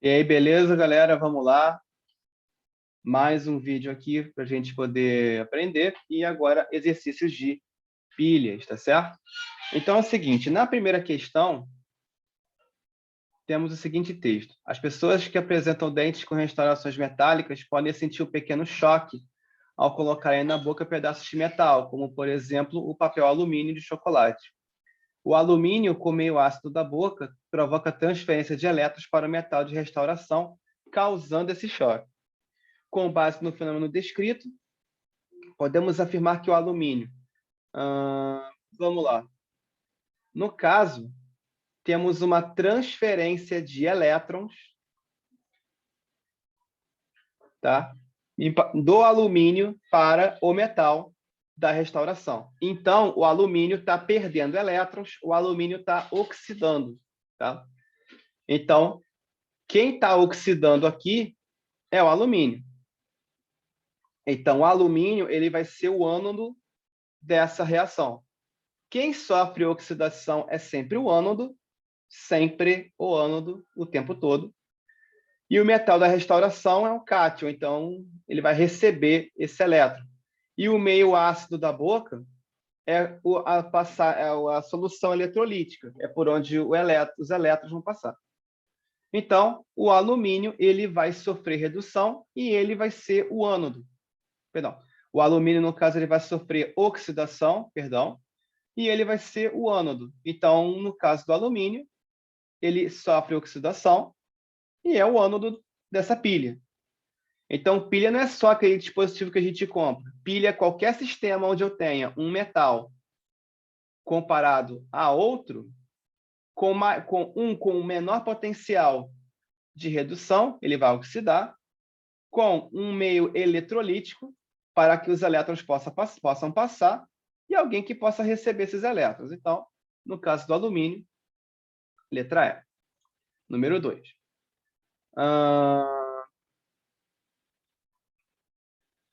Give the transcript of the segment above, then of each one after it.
E aí, beleza, galera? Vamos lá. Mais um vídeo aqui para a gente poder aprender. E agora, exercícios de pilhas, tá certo? Então é o seguinte: na primeira questão, temos o seguinte texto: as pessoas que apresentam dentes com restaurações metálicas podem sentir um pequeno choque ao colocarem na boca pedaços de metal, como, por exemplo, o papel alumínio de chocolate. O alumínio, com meio ácido da boca, provoca transferência de elétrons para o metal de restauração, causando esse choque. Com base no fenômeno descrito, podemos afirmar que o alumínio... vamos lá. No caso, temos uma transferência de elétrons, tá? Do alumínio para o metal da restauração. Então, o alumínio está perdendo elétrons, o alumínio está oxidando, tá? Então, quem está oxidando aqui é o alumínio. Então, o alumínio ele vai ser o ânodo dessa reação. Quem sofre oxidação é sempre o ânodo o tempo todo. E o metal da restauração é o cátion, então ele vai receber esse elétron. E o meio ácido da boca é a solução eletrolítica, é por onde os elétrons vão passar. Então, o alumínio ele vai sofrer redução e ele vai ser o ânodo. Perdão. O alumínio, no caso, ele vai sofrer oxidação, perdão, e ele vai ser o ânodo. Então, no caso do alumínio, ele sofre oxidação e é o ânodo dessa pilha. Então, pilha não é só aquele dispositivo que a gente compra. Pilha é qualquer sistema onde eu tenha um metal comparado a outro, com um menor potencial de redução, ele vai oxidar, com um meio eletrolítico, para que os elétrons possam passar, e alguém que possa receber esses elétrons. Então, no caso do alumínio, letra E. Número 2.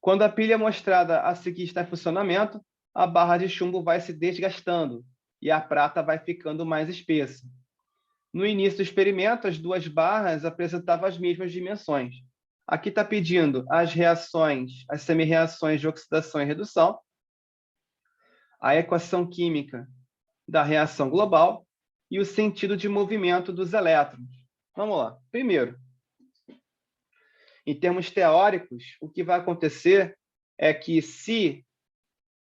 Quando a pilha mostrada a seguir está em funcionamento, a barra de chumbo vai se desgastando e a prata vai ficando mais espessa. No início do experimento, as duas barras apresentavam as mesmas dimensões. Aqui está pedindo as reações, as semi-reações de oxidação e redução, a equação química da reação global e o sentido de movimento dos elétrons. Vamos lá. Primeiro, em termos teóricos, o que vai acontecer é que se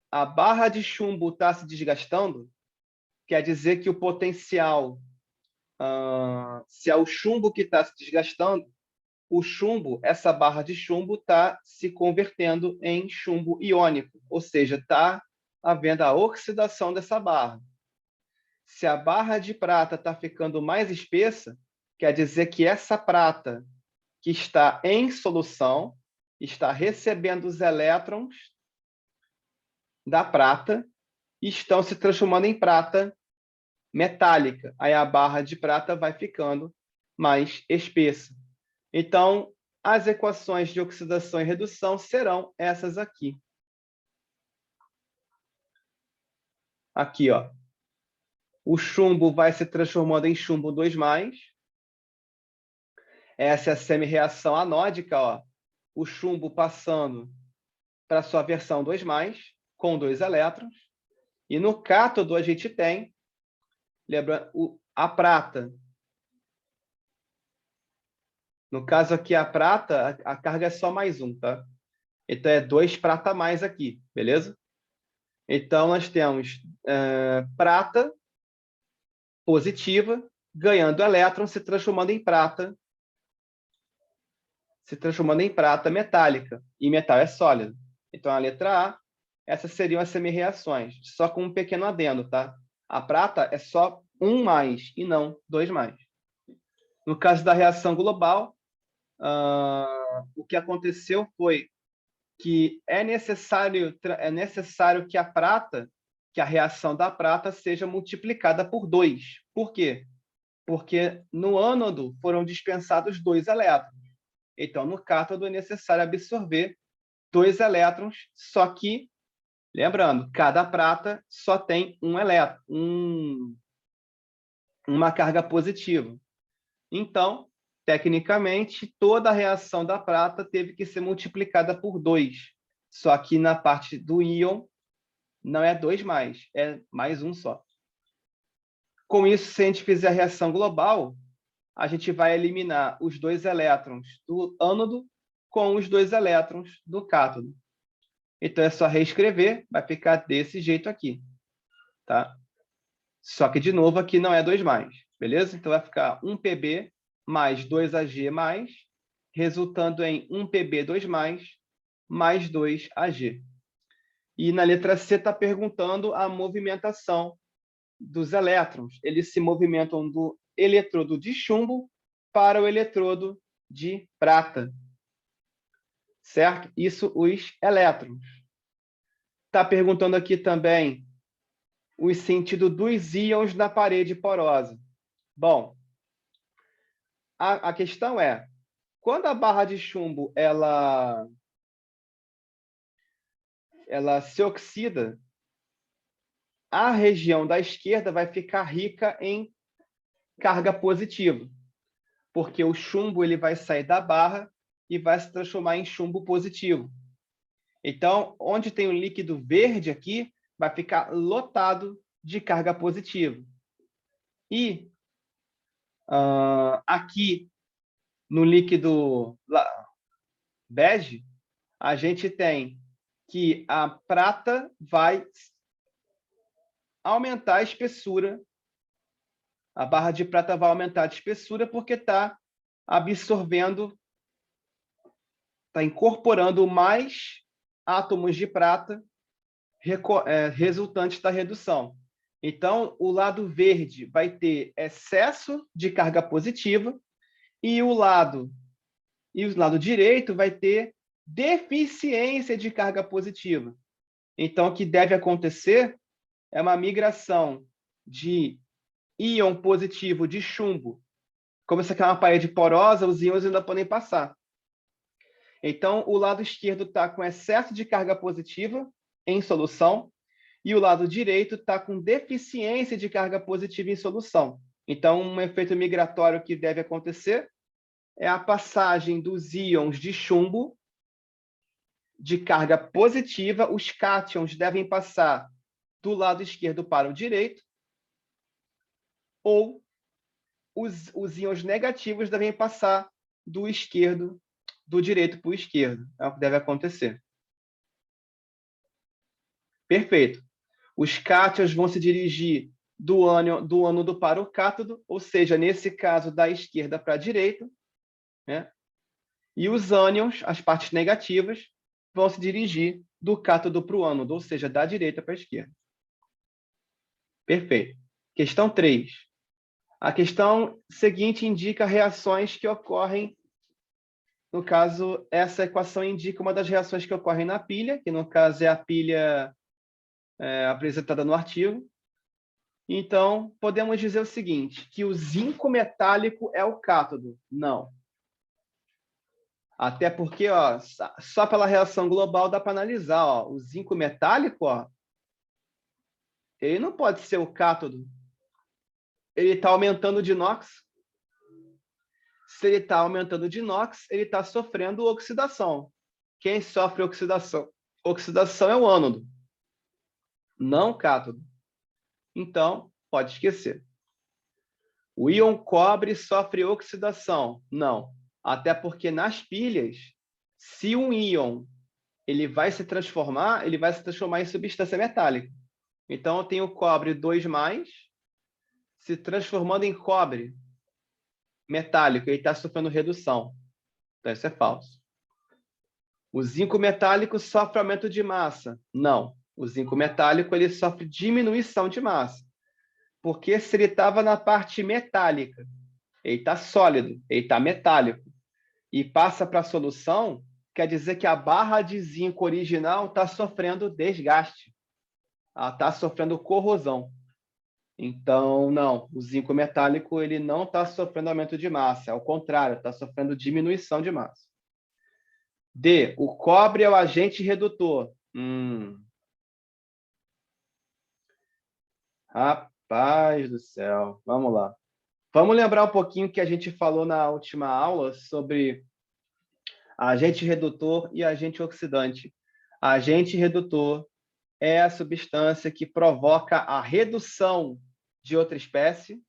a barra de chumbo está se desgastando, quer dizer que o potencial, se é o chumbo que está se desgastando, o chumbo, essa barra de chumbo está se convertendo em chumbo iônico, ou seja, está havendo a oxidação dessa barra. Se a barra de prata está ficando mais espessa, quer dizer que essa prata que está em solução está recebendo os elétrons da prata e estão se transformando em prata metálica. Aí a barra de prata vai ficando mais espessa. Então, as equações de oxidação e redução serão essas aqui. Aqui, ó. O chumbo vai se transformando em chumbo 2+. Essa é a semi-reação anódica, ó. O chumbo passando para a sua versão 2+, com 2 elétrons. E no cátodo a gente tem, lembra, a prata. No caso aqui, a prata, a carga é só mais 1, tá? Então, é 2 prata mais aqui, beleza? Então, nós temos prata positiva, ganhando elétron, se transformando em prata metálica. E metal é sólido. Então, a letra A, essas seriam as semi-reações, só com um pequeno adendo, tá? A prata é só 1+ e não 2+. No caso da reação global, o que aconteceu foi que é necessário que a reação da prata seja multiplicada por 2. Por quê? Porque no ânodo foram dispensados 2 elétrons. Então, no cátodo é necessário absorver 2 elétrons, só que, lembrando, cada prata só tem um elétron, uma carga positiva. Então, tecnicamente, toda a reação da prata teve que ser multiplicada por 2. Só que na parte do íon, não é 2 mais, é mais um só. Com isso, se a gente fizer a reação global, a gente vai eliminar os 2 elétrons do ânodo com os 2 elétrons do cátodo. Então, é só reescrever, vai ficar desse jeito aqui. Tá? Só que, de novo, aqui não é 2 mais, beleza? Então, vai ficar 1Pb mais 2Ag mais, resultando em 1Pb2 mais 2Ag. E na letra C está perguntando a movimentação dos elétrons. Eles se movimentam do eletrodo de chumbo para o eletrodo de prata. Certo? Isso, os elétrons. Está perguntando aqui também o sentido dos íons na parede porosa. Bom, a questão é, quando a barra de chumbo ela se oxida, a região da esquerda vai ficar rica em carga positiva, porque o chumbo ele vai sair da barra e vai se transformar em chumbo positivo. Então, onde tem o líquido verde aqui, vai ficar lotado de carga positiva. E aqui, no líquido bege, a gente tem que a prata vai aumentar a espessura. A barra de prata vai aumentar a espessura porque está absorvendo, está incorporando mais átomos de prata resultantes da redução. Então, o lado verde vai ter excesso de carga positiva e o lado direito vai ter deficiência de carga positiva. Então, o que deve acontecer é uma migração de íon positivo de chumbo. Como essa aqui é uma parede porosa, os íons ainda podem passar. Então, o lado esquerdo está com excesso de carga positiva em solução e o lado direito está com deficiência de carga positiva em solução. Então, um efeito migratório que deve acontecer é a passagem dos íons de chumbo de carga positiva. Os cátions devem passar do lado esquerdo para o direito, ou os íons negativos devem passar do direito para o esquerdo. É o que deve acontecer. Perfeito. Os cátions vão se dirigir do ânodo para o cátodo, ou seja, nesse caso, da esquerda para a direita, né? E os ânions, as partes negativas, vão se dirigir do cátodo para o ânodo, ou seja, da direita para a esquerda. Perfeito. Questão 3. A questão seguinte indica reações que ocorrem, no caso, essa equação indica uma das reações que ocorrem na pilha, que no caso é a pilha apresentada no artigo. Então, podemos dizer o seguinte, que o zinco metálico é o cátodo. Não. Até porque, ó, só pela reação global dá para analisar. Ó, o zinco metálico, ó, ele não pode ser o cátodo. Ele está aumentando de inox. Se ele está aumentando de inox, ele está sofrendo oxidação. Quem sofre oxidação? Oxidação é o ânodo, não o cátodo. Então, pode esquecer. O íon cobre sofre oxidação? Não. Até porque nas pilhas, se um íon ele vai se transformar em substância metálica. Então, eu tenho cobre 2+, se transformando em cobre metálico, ele está sofrendo redução. Então, isso é falso. O zinco metálico sofre aumento de massa? Não. O zinco metálico ele sofre diminuição de massa. Porque se ele estava na parte metálica, ele está sólido, ele está metálico, e passa para a solução, quer dizer que a barra de zinco original está sofrendo desgaste. Ela está sofrendo corrosão. Então, não, o zinco metálico ele não está sofrendo aumento de massa, ao contrário, está sofrendo diminuição de massa. D, o cobre é o agente redutor. Rapaz do céu, vamos lá. Vamos lembrar um pouquinho que a gente falou na última aula sobre agente redutor e agente oxidante. Agente redutor é a substância que provoca a redução de outra espécie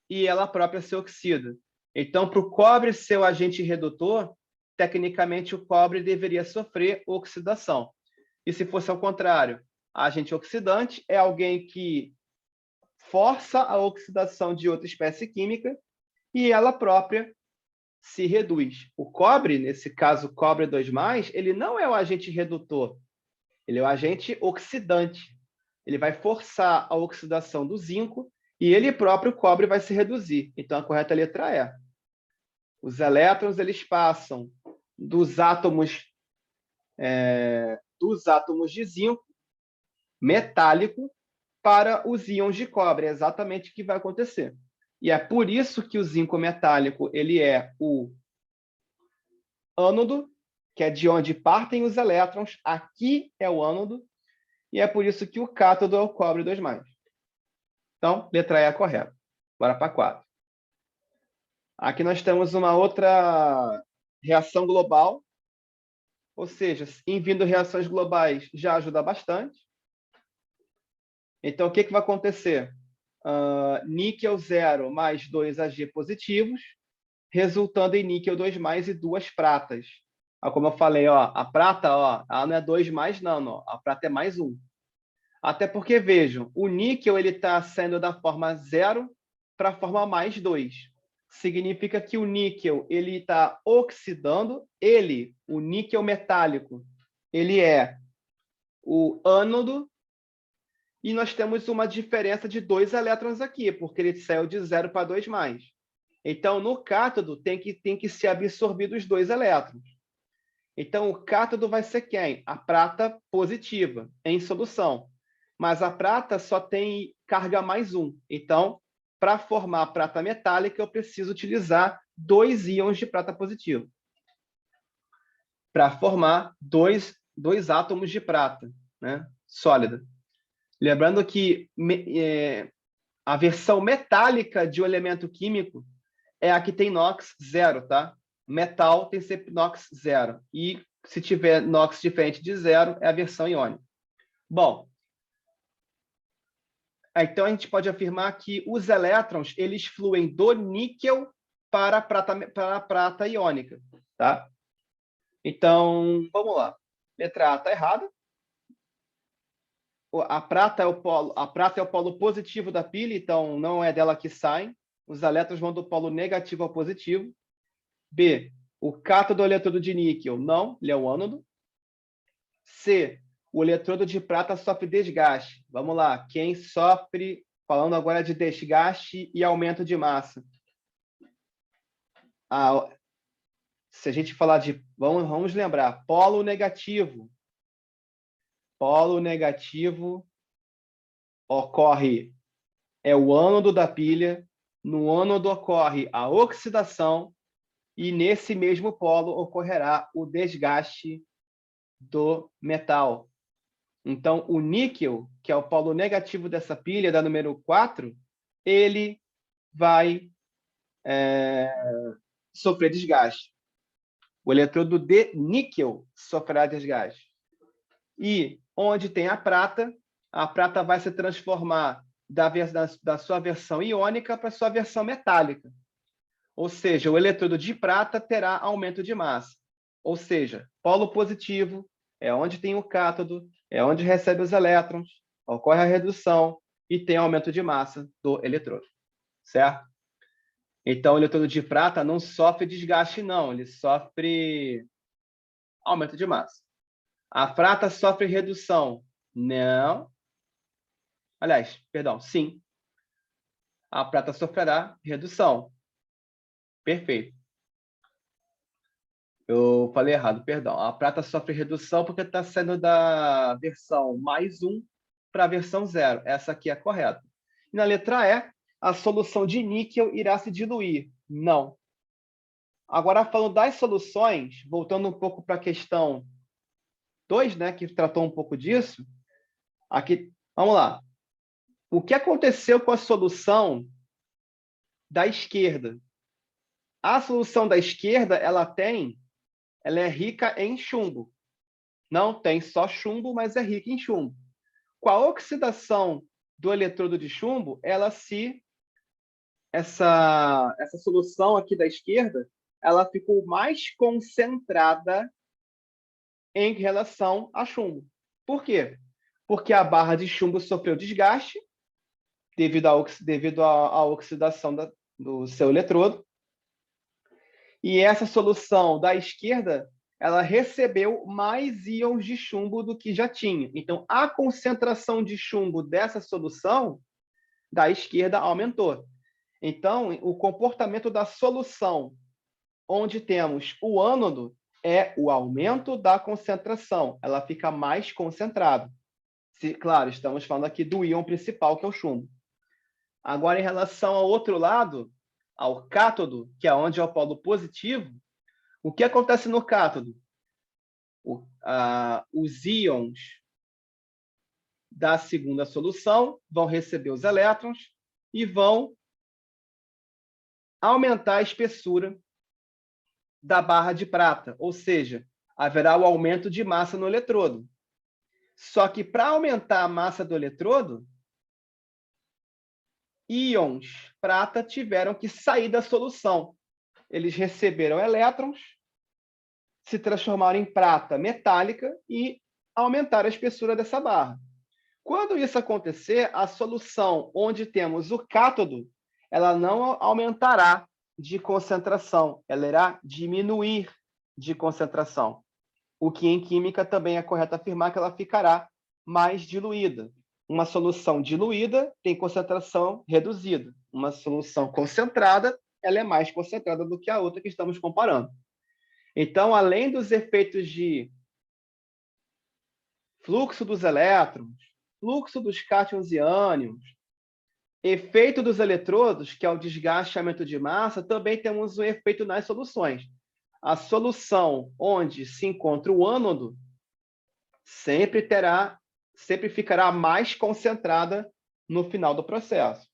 e ela própria se oxida. Então, para o cobre ser o agente redutor, tecnicamente o cobre deveria sofrer oxidação. E se fosse ao contrário, agente oxidante é alguém que força a oxidação de outra espécie química e ela própria se reduz. O cobre, nesse caso cobre 2+, ele não é o agente redutor, ele é o agente oxidante. Ele vai forçar a oxidação do zinco e ele próprio, o cobre, vai se reduzir. Então, a correta letra é. Os elétrons eles passam dos átomos de zinco metálico para os íons de cobre. É exatamente o que vai acontecer. E é por isso que o zinco metálico ele é o ânodo, que é de onde partem os elétrons. Aqui é o ânodo. E é por isso que o cátodo é o cobre 2+. Então, letra E é a correta. Bora para 4. Aqui nós temos uma outra reação global, ou seja, em vindo reações globais já ajuda bastante. Então, o que vai acontecer? Níquel 0 mais 2 Ag positivos, resultando em níquel 2+ e 2 pratas. Como eu falei, a prata ela não é 2+, não. A prata é +1. Até porque, vejam, o níquel está saindo da forma 0 para a forma +2. Significa que o níquel está oxidando. O níquel metálico, ele é o ânodo. E nós temos uma diferença de 2 elétrons aqui, porque ele saiu de 0 para 2+. Então, no cátodo, tem que ser absorvido os 2 elétrons. Então, o cátodo vai ser quem? A prata positiva, em solução. Mas a prata só tem carga +1. Então, para formar prata metálica, eu preciso utilizar 2 íons de prata positivo. Para formar dois átomos de prata, né? Sólida. Lembrando que a versão metálica de um elemento químico é a que tem NOx 0, tá? Metal tem sempre NOx 0. E se tiver NOx diferente de 0, é a versão iônica. Bom, então a gente pode afirmar que os elétrons eles fluem do níquel para a prata iônica, tá? Então, vamos lá. Letra A está errada. A prata é o polo positivo da pilha, então não é dela que saem. Os elétrons vão do polo negativo ao positivo. B, o cátodo é o eletrodo de níquel. Não, ele é o ânodo. C, o eletrodo de prata sofre desgaste. Vamos lá, quem sofre, falando agora de desgaste e aumento de massa. Se a gente falar de, vamos lembrar, polo negativo. Polo negativo ocorre, é o ânodo da pilha. No ânodo ocorre a oxidação e nesse mesmo polo ocorrerá o desgaste do metal. Então, o níquel, que é o polo negativo dessa pilha, da número 4, ele vai sofrer desgaste. O eletrodo de níquel sofrerá desgaste. E onde tem a prata vai se transformar da sua versão iônica para a sua versão metálica. Ou seja, o eletrodo de prata terá aumento de massa. Ou seja, polo positivo é onde tem o cátodo, é onde recebe os elétrons, ocorre a redução e tem aumento de massa do eletrodo. Certo? Então, o eletrodo de prata não sofre desgaste, não. Ele sofre aumento de massa. A prata sofre redução? Não. Aliás, perdão, sim. A prata sofrerá redução. Perfeito. Eu falei errado, perdão. A prata sofre redução porque está saindo da versão +1 para a versão 0. Essa aqui é a correta. E na letra E, a solução de níquel irá se diluir. Não. Agora, falando das soluções, voltando um pouco para a questão 2, né, que tratou um pouco disso. Aqui, vamos lá. O que aconteceu com a solução da esquerda. A solução da esquerda, ela é rica em chumbo. Não tem só chumbo, mas é rica em chumbo. Com a oxidação do eletrodo de chumbo, essa solução aqui da esquerda, ela ficou mais concentrada em relação a chumbo. Por quê? Porque a barra de chumbo sofreu desgaste devido à oxidação do seu eletrodo. E essa solução da esquerda, ela recebeu mais íons de chumbo do que já tinha. Então, a concentração de chumbo dessa solução da esquerda aumentou. Então, o comportamento da solução onde temos o ânodo é o aumento da concentração. Ela fica mais concentrada. Claro, estamos falando aqui do íon principal, que é o chumbo. Agora, em relação ao outro lado, ao cátodo, que é onde é o polo positivo, o que acontece no cátodo? Os íons da segunda solução vão receber os elétrons e vão aumentar a espessura da barra de prata, ou seja, haverá o aumento de massa no eletrodo. Só que para aumentar a massa do eletrodo, íons prata tiveram que sair da solução. Eles receberam elétrons, se transformaram em prata metálica e aumentaram a espessura dessa barra. Quando isso acontecer, a solução onde temos o cátodo, ela não aumentará de concentração, ela irá diminuir de concentração. O que em química também é correto afirmar que ela ficará mais diluída. Uma solução diluída tem concentração reduzida. Uma solução concentrada, ela é mais concentrada do que a outra que estamos comparando. Então, além dos efeitos de fluxo dos elétrons, fluxo dos cátions e ânions, efeito dos eletrodos, que é o desgaste e aumento de massa, também temos um efeito nas soluções. A solução onde se encontra o ânodo sempre ficará mais concentrada no final do processo.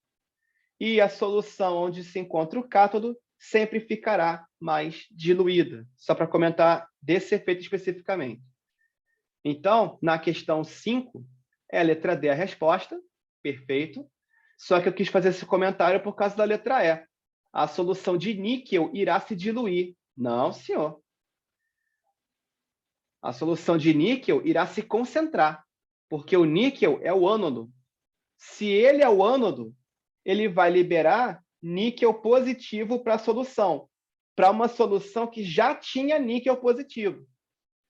E a solução onde se encontra o cátodo sempre ficará mais diluída. Só para comentar desse efeito especificamente. Então, na questão 5, é a letra D a resposta, perfeito. Só que eu quis fazer esse comentário por causa da letra E. A solução de níquel irá se diluir. Não, senhor. A solução de níquel irá se concentrar, porque o níquel é o ânodo. Se ele é o ânodo, ele vai liberar níquel positivo para a solução, para uma solução que já tinha níquel positivo.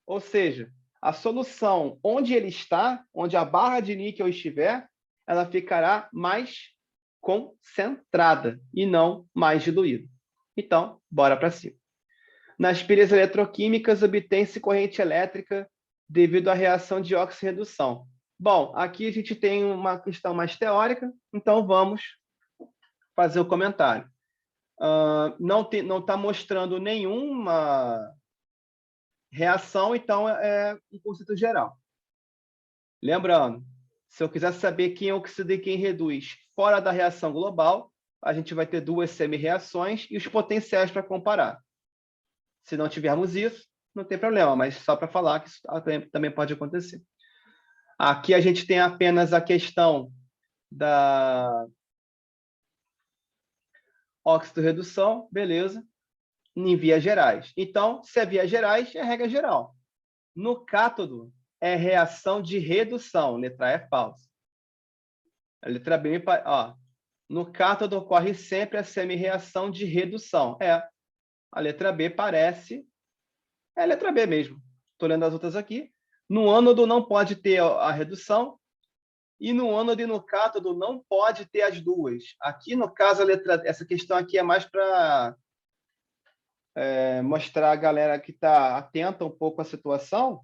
Ou seja, a solução onde ele está, onde a barra de níquel estiver, ela ficará mais concentrada e não mais diluída. Então, bora para cima. Nas pilhas eletroquímicas, obtém-se corrente elétrica devido à reação de óxido-redução. Bom, aqui a gente tem uma questão mais teórica, então vamos fazer o comentário. Não está mostrando nenhuma reação, então é um conceito geral. Lembrando, se eu quiser saber quem oxida e quem reduz fora da reação global, a gente vai ter duas semi-reações e os potenciais para comparar. Se não tivermos isso, não tem problema, mas só para falar que isso também pode acontecer. Aqui a gente tem apenas a questão da óxido-redução, beleza, em vias gerais. Então, se é vias gerais, é regra geral. No cátodo, é reação de redução, letra E é falsa. A letra B, ó, no cátodo ocorre sempre a semi-reação de redução. A letra B parece... É a letra B mesmo. Estou lendo as outras aqui. No ânodo não pode ter a redução, e no ânodo e no cátodo não pode ter as duas. Aqui, no caso, essa questão aqui é mais para mostrar a galera que está atenta um pouco à situação,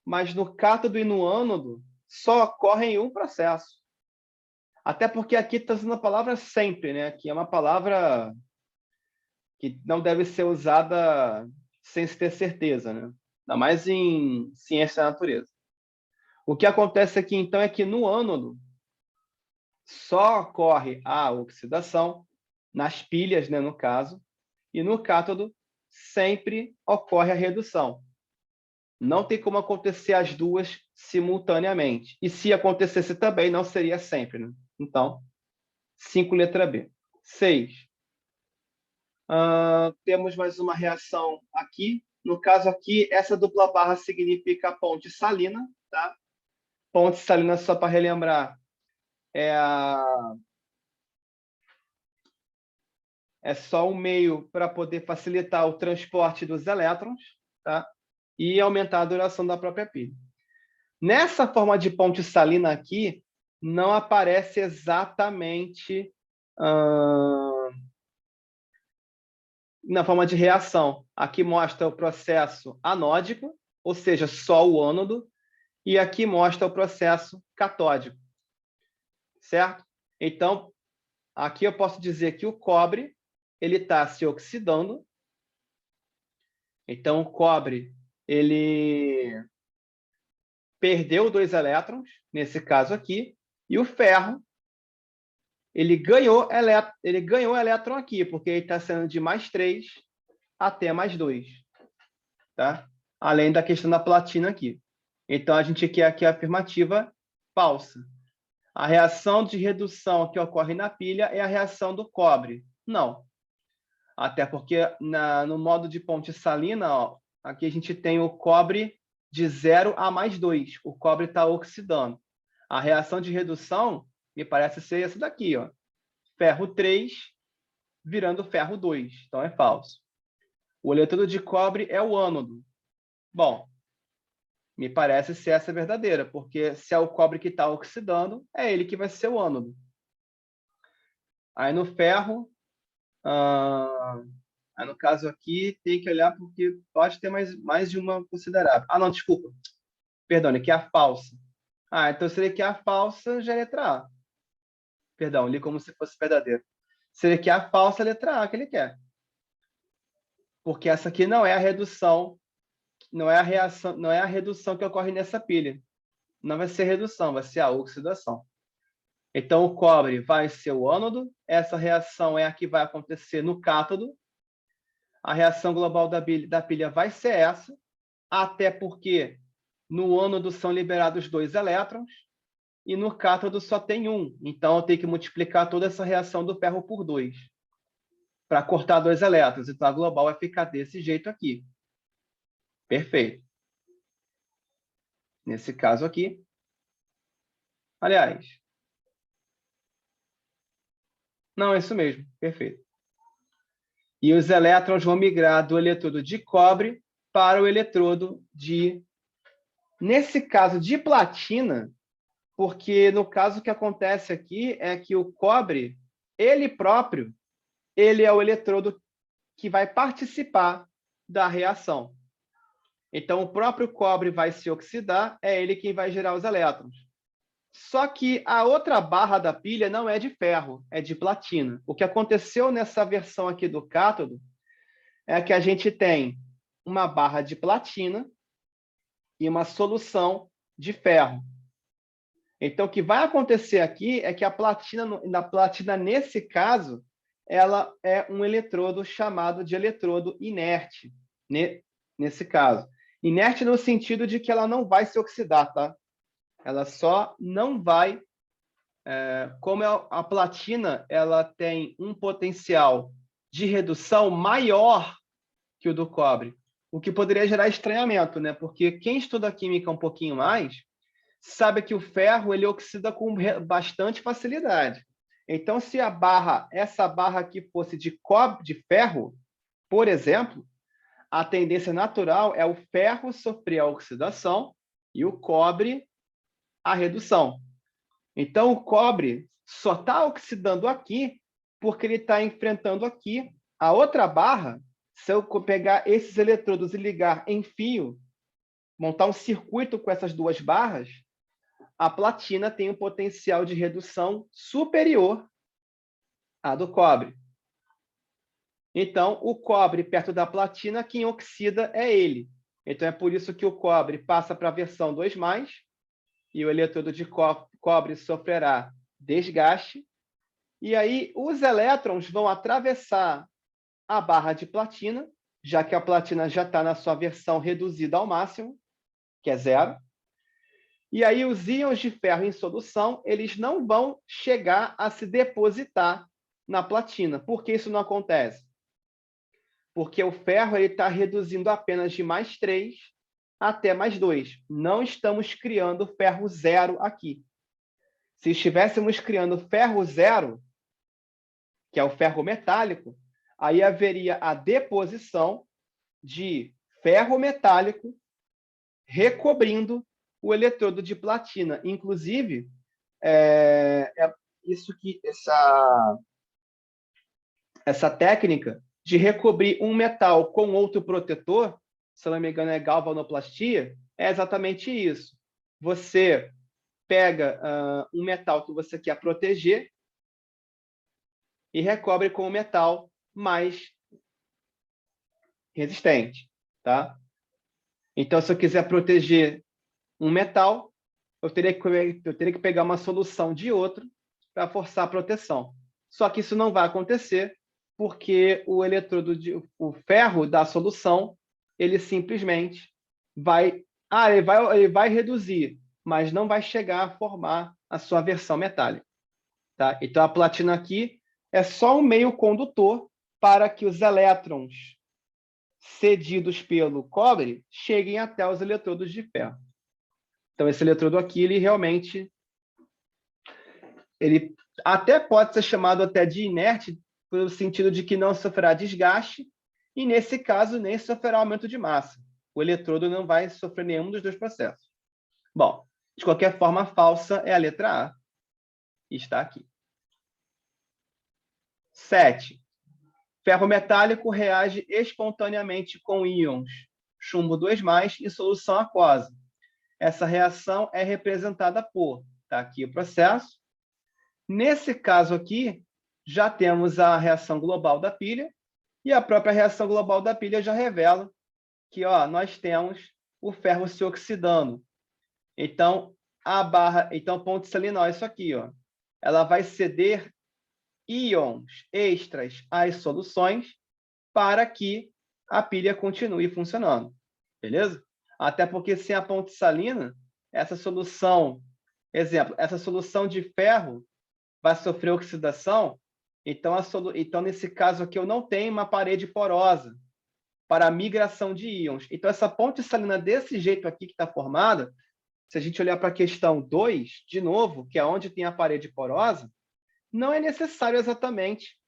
mas no cátodo e no ânodo só ocorre em um processo. Até porque aqui está usando a palavra sempre, né? Que é uma palavra que não deve ser usada sem se ter certeza, né? Ainda mais em ciência da natureza. O que acontece aqui, então, é que no ânodo só ocorre a oxidação nas pilhas, né, no caso, e no cátodo sempre ocorre a redução. Não tem como acontecer as duas simultaneamente. E se acontecesse também, não seria sempre, né? Então, 5, letra B. 6. Temos mais uma reação aqui. No caso aqui, essa dupla barra significa ponte salina, tá? Ponte salina, só para relembrar, é só um meio para poder facilitar o transporte dos elétrons, tá? E aumentar a duração da própria pilha. Nessa forma de ponte salina aqui, não aparece exatamente na forma de reação. Aqui mostra o processo anódico, ou seja, só o ânodo, e aqui mostra o processo catódico, certo? Então, aqui eu posso dizer que o cobre ele está se oxidando. Então, o cobre ele perdeu 2 elétrons, nesse caso aqui, e o ferro ele ganhou elétron aqui, porque ele está sendo de +3 até +2, tá? Além da questão da platina aqui. Então, a gente quer aqui a afirmativa falsa. A reação de redução que ocorre na pilha é a reação do cobre. Não. Até porque no modo de ponte salina, ó, aqui a gente tem o cobre de 0 a +2. O cobre está oxidando. A reação de redução me parece ser essa daqui, ó. Ferro 3 virando ferro 2. Então, é falso. O eletrodo de cobre é o ânodo. Bom, me parece ser essa verdadeira, porque se é o cobre que está oxidando, é ele que vai ser o ânodo. Aí no ferro, aí no caso aqui, tem que olhar porque pode ter mais de uma considerável. Não, desculpa. Perdão, aqui é a falsa. Então seria que a falsa já é letra A. Perdão, li como se fosse verdadeiro. Seria que a falsa é a letra A que ele quer. Porque essa aqui não é a redução, não é a reação, não é a redução que ocorre nessa pilha. Não vai ser redução, vai ser a oxidação. Então, o cobre vai ser o ânodo. Essa reação é a que vai acontecer no cátodo. A reação global da pilha vai ser essa, até porque no ânodo são liberados 2 elétrons e no cátodo só tem 1. Então, eu tenho que multiplicar toda essa reação do ferro por 2 para cortar 2 elétrons. Então, a global vai ficar desse jeito aqui. Perfeito. Nesse caso aqui. Aliás. Não, é isso mesmo. Perfeito. E os elétrons vão migrar do eletrodo de cobre para o eletrodo de... Nesse caso, de platina, porque no caso o que acontece aqui é que o cobre, ele próprio, ele é o eletrodo que vai participar da reação. Então, o próprio cobre vai se oxidar, é ele quem vai gerar os elétrons. Só que a outra barra da pilha não é de ferro, é de platina. O que aconteceu nessa versão aqui do cátodo é que a gente tem uma barra de platina e uma solução de ferro. Então, o que vai acontecer aqui é que a platina, nesse caso, ela é um eletrodo chamado de eletrodo inerte, nesse caso. Inerte no sentido de que ela não vai se oxidar, tá? Ela só não vai... como a platina ela tem um potencial de redução maior que o do cobre, o que poderia gerar estranhamento, né? Porque quem estuda química um pouquinho mais sabe que o ferro ele oxida com bastante facilidade. Então, se essa barra aqui fosse de ferro, por exemplo, a tendência natural é o ferro sofrer a oxidação e o cobre a redução. Então, o cobre só está oxidando aqui porque ele está enfrentando aqui a outra barra. Se eu pegar esses eletrodos e ligar em fio, montar um circuito com essas 2 barras, a platina tem um potencial de redução superior à do cobre. Então, o cobre perto da platina, quem oxida é ele. Então, é por isso que o cobre passa para a versão 2+, e o eletrodo de cobre sofrerá desgaste, E aí os elétrons vão atravessar a barra de platina, já que a platina já está na sua versão reduzida ao máximo, que é 0. E aí os íons de ferro em solução, eles não vão chegar a se depositar na platina. Por que isso não acontece? Porque o ferro está reduzindo apenas de mais 3 até mais 2. Não estamos criando ferro zero aqui. Se estivéssemos criando ferro zero, que é o ferro metálico, aí haveria a deposição de ferro metálico recobrindo o eletrodo de platina. Inclusive, essa técnica de recobrir um metal com outro protetor, se não me engano é galvanoplastia, é exatamente isso. Você pega um metal que você quer proteger e recobre com um metal mais resistente, tá? Então, se eu quiser proteger um metal, eu teria que pegar uma solução de outro para forçar a proteção. Só que isso não vai acontecer porque o eletrodo o ferro da solução, ele simplesmente vai ele vai reduzir, mas não vai chegar a formar a sua versão metálica, tá? Então a platina aqui é só um meio condutor para que os elétrons cedidos pelo cobre cheguem até os eletrodos de ferro. Então, esse eletrodo aqui, ele realmente ele até pode ser chamado até de inerte, pelo sentido de que não sofrerá desgaste, e nesse caso nem sofrerá aumento de massa. O eletrodo não vai sofrer nenhum dos dois processos. Bom, de qualquer forma, a falsa é a letra A, e está aqui. 7. Ferro metálico reage espontaneamente com íons chumbo 2+, em solução aquosa. Essa reação é representada por, está aqui o processo. Nesse caso aqui, já temos a reação global da pilha, e a própria reação global da pilha já revela que nós temos o ferro se oxidando. Então, ponto salinal, isso aqui, ela vai ceder íons extras às soluções para que a pilha continue funcionando. Beleza? Até porque sem a ponte salina, essa solução, exemplo, essa solução de ferro vai sofrer oxidação, então nesse caso aqui eu não tenho uma parede porosa para a migração de íons. Então essa ponte salina desse jeito aqui que está formada, se a gente olhar para a questão 2, de novo, que é onde tem a parede porosa, não é necessário exatamente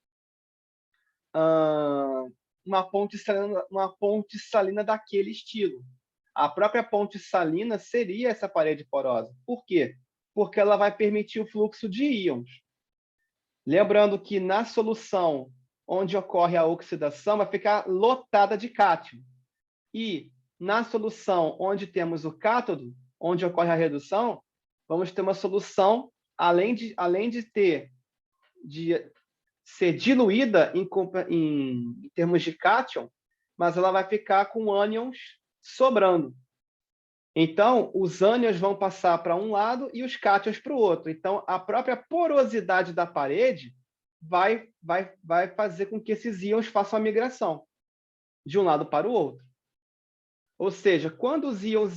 uma ponte salina daquele estilo. A própria ponte salina seria essa parede porosa. Por quê? Porque ela vai permitir o fluxo de íons. Lembrando que na solução onde ocorre a oxidação vai ficar lotada de cátion. E na solução onde temos o cátodo, onde ocorre a redução, vamos ter uma solução, além de ser diluída em termos de cátion, mas ela vai ficar com ânions sobrando. Então, os ânions vão passar para um lado e os cátions para o outro. Então, a própria porosidade da parede vai fazer com que esses íons façam a migração de um lado para o outro. Ou seja, quando os íons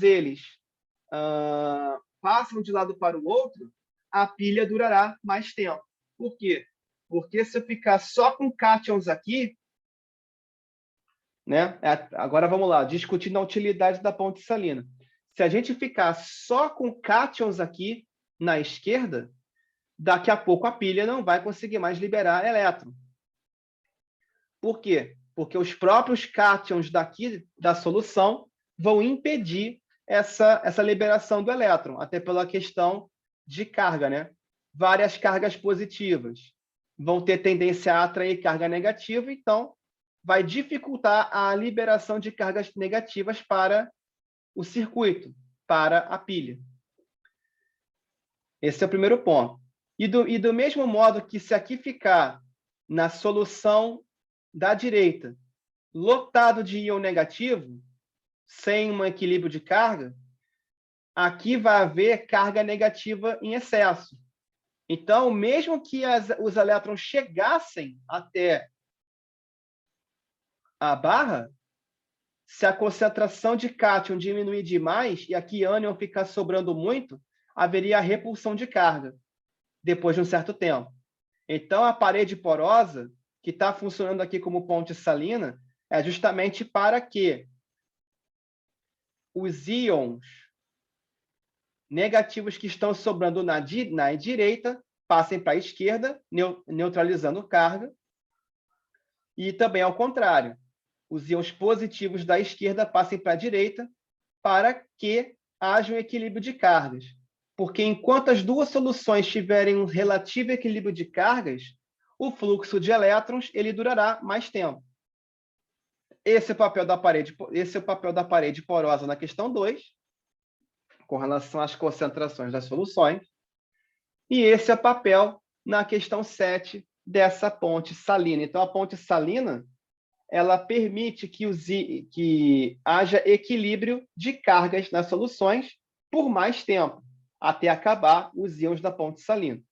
passam de lado para o outro, a pilha durará mais tempo. Por quê? Porque se eu ficar só com cátions aqui, né? Agora vamos lá, discutindo a utilidade da ponte salina. Se a gente ficar só com cátions aqui na esquerda, daqui a pouco a pilha não vai conseguir mais liberar elétron. Por quê? Porque os próprios cátions daqui da solução vão impedir essa liberação do elétron, até pela questão de carga, né? Várias cargas positivas vão ter tendência a atrair carga negativa, então vai dificultar a liberação de cargas negativas para o circuito, para a pilha. Esse é o primeiro ponto. E do mesmo modo que se aqui ficar na solução da direita, lotado de íon negativo, sem um equilíbrio de carga, aqui vai haver carga negativa em excesso. Então, mesmo que os elétrons chegassem até a barra, se a concentração de cátion diminuir demais e aqui ânion ficar sobrando muito, haveria a repulsão de carga depois de um certo tempo. Então, a parede porosa, que está funcionando aqui como ponte salina, é justamente para que os íons negativos que estão sobrando na direita passem para a esquerda, neutralizando carga, e também ao contrário, os íons positivos da esquerda passem para a direita para que haja um equilíbrio de cargas. Porque enquanto as duas soluções tiverem um relativo equilíbrio de cargas, o fluxo de elétrons ele durará mais tempo. Esse é o papel da parede porosa na questão 2, com relação às concentrações das soluções. E esse é o papel na questão 7 dessa ponte salina. Então, a ponte salina ela permite que haja equilíbrio de cargas nas soluções por mais tempo, até acabar os íons da ponte salina.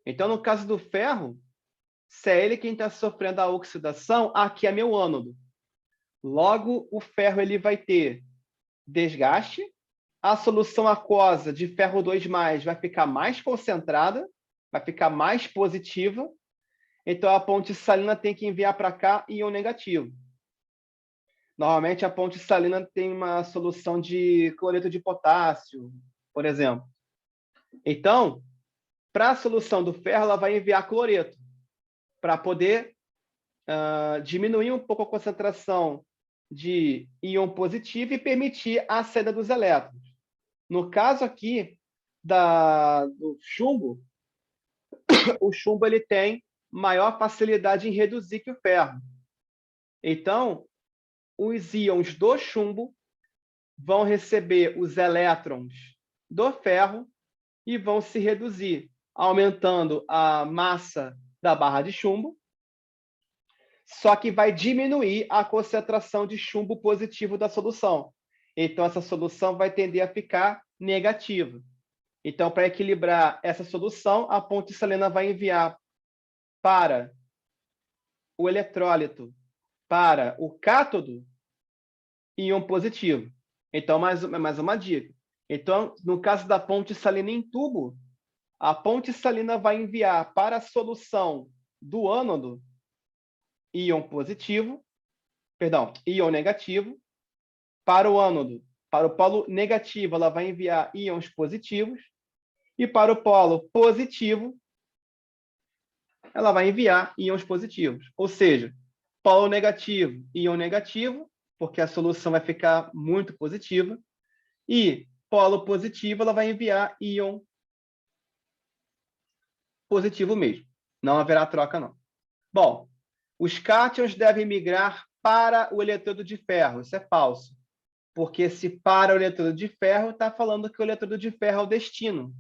Então, no caso do ferro, se é ele quem está sofrendo a oxidação, aqui é meu ânodo. Logo, o ferro ele vai ter desgaste, a solução aquosa de ferro 2+, vai ficar mais concentrada, vai ficar mais positiva, então a ponte salina tem que enviar para cá íon negativo. Normalmente a ponte salina tem uma solução de cloreto de potássio, por exemplo. Então, para a solução do ferro, ela vai enviar cloreto, para poder diminuir um pouco a concentração de íon positivo e permitir a saída dos elétrons. No caso aqui do chumbo, o chumbo ele tem maior facilidade em reduzir que o ferro. Então, os íons do chumbo vão receber os elétrons do ferro e vão se reduzir, aumentando a massa da barra de chumbo, só que vai diminuir a concentração de chumbo positivo da solução. Então, essa solução vai tender a ficar negativa. Então, para equilibrar essa solução, a ponte salina vai enviar para o eletrólito, para o cátodo, íon positivo. Então, mais uma dica. Então, no caso da ponte salina em tubo, a ponte salina vai enviar para a solução do ânodo íon positivo, perdão, íon negativo. Para o ânodo, para o polo negativo, ela vai enviar íons positivos. E para o polo positivo, ela vai enviar íons positivos. Ou seja, polo negativo, íon negativo, porque a solução vai ficar muito positiva. E polo positivo, ela vai enviar íon positivo mesmo. Não haverá troca, não. Bom, os cátions devem migrar para o eletrodo de ferro. Isso é falso. Porque se para o eletrodo de ferro, está falando que o eletrodo de ferro é o destino.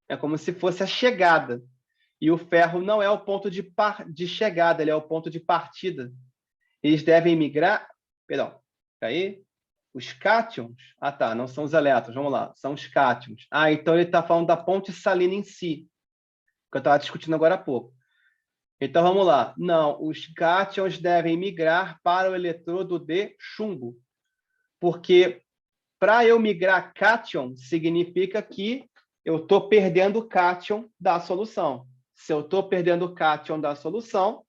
É como se fosse a chegada. E o ferro não é o ponto de chegada, ele é o ponto de partida. Eles devem migrar... Perdão, aí. Os cátions... Ah, tá, não são os elétrons, vamos lá. São os cátions. Ah, então ele está falando da ponte salina em si, que eu estava discutindo agora há pouco. Então, vamos lá. Não, os cátions devem migrar para o eletrodo de chumbo. Porque para eu migrar cátion, significa que eu estou perdendo o cátion da solução. Se eu estou perdendo o cátion da solução,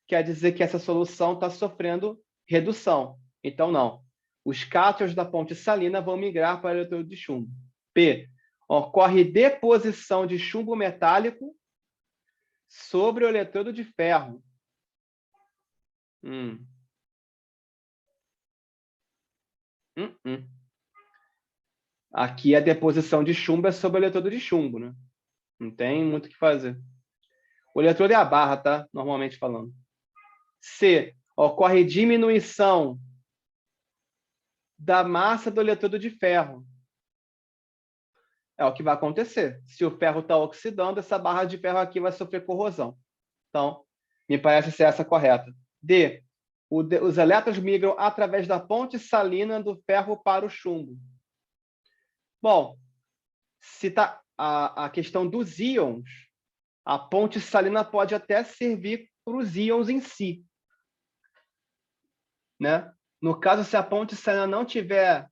quer dizer que essa solução está sofrendo redução. Então, não. Os cátions da ponte salina vão migrar para o eletrodo de chumbo. P. Ocorre deposição de chumbo metálico sobre o eletrodo de ferro. Aqui a deposição de chumbo é sobre o eletrodo de chumbo, né? Não tem muito o que fazer. O eletrodo é a barra, tá? Normalmente falando. C. Ocorre diminuição da massa do eletrodo de ferro. É o que vai acontecer. Se o ferro está oxidando, essa barra de ferro aqui vai sofrer corrosão. Então, me parece ser essa correta. D. Os elétrons migram através da ponte salina do ferro para o chumbo. Bom, se tá a questão dos íons, A ponte salina pode até servir para os íons em si, né? No caso, se a ponte salina não tiver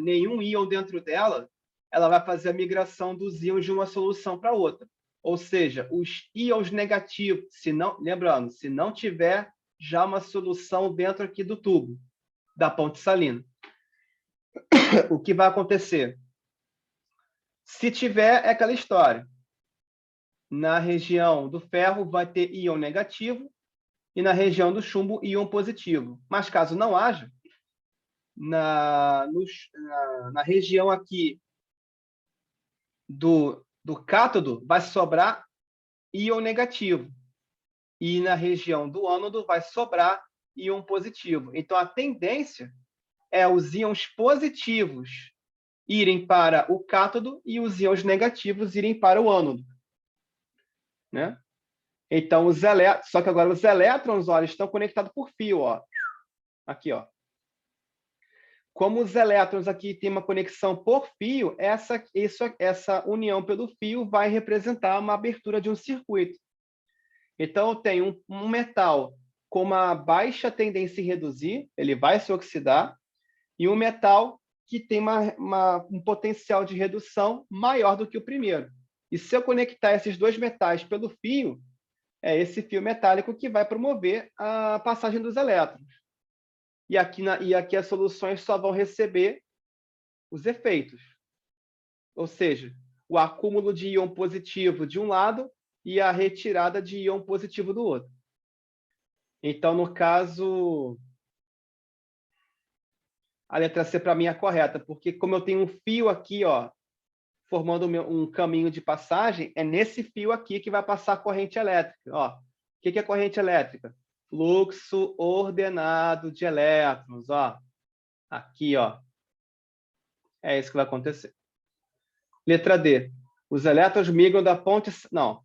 nenhum íon dentro dela, ela vai fazer a migração dos íons de uma solução para outra. Ou seja, os íons negativos, lembrando, se não tiver já uma solução dentro aqui do tubo da ponte salina, o que vai acontecer? Se tiver, é aquela história. Na região do ferro vai ter íon negativo e na região do chumbo íon positivo. Mas caso não haja, na região aqui do cátodo vai sobrar íon negativo e na região do ânodo vai sobrar íon positivo. Então, a tendência é os íons positivos irem para o cátodo e os íons negativos irem para o ânodo, né? Então, só que agora os elétrons, olha, estão conectados por fio, ó. Aqui, ó. Como os elétrons aqui têm uma conexão por fio, essa união pelo fio vai representar uma abertura de um circuito. Então, eu tenho um metal com uma baixa tendência em reduzir, ele vai se oxidar, e um metal que tem um potencial de redução maior do que o primeiro. E se eu conectar esses dois metais pelo fio, é esse fio metálico que vai promover a passagem dos elétrons. E aqui as soluções só vão receber os efeitos. Ou seja, o acúmulo de íon positivo de um lado e a retirada de íon positivo do outro. Então, no caso, a letra C para mim é correta, porque como eu tenho um fio aqui, ó, formando um caminho de passagem, é nesse fio aqui que vai passar a corrente elétrica. Ó. O que é corrente elétrica? Fluxo ordenado de elétrons. Ó. Aqui, ó. É isso que vai acontecer. Letra D. Os elétrons migram da ponte... Não.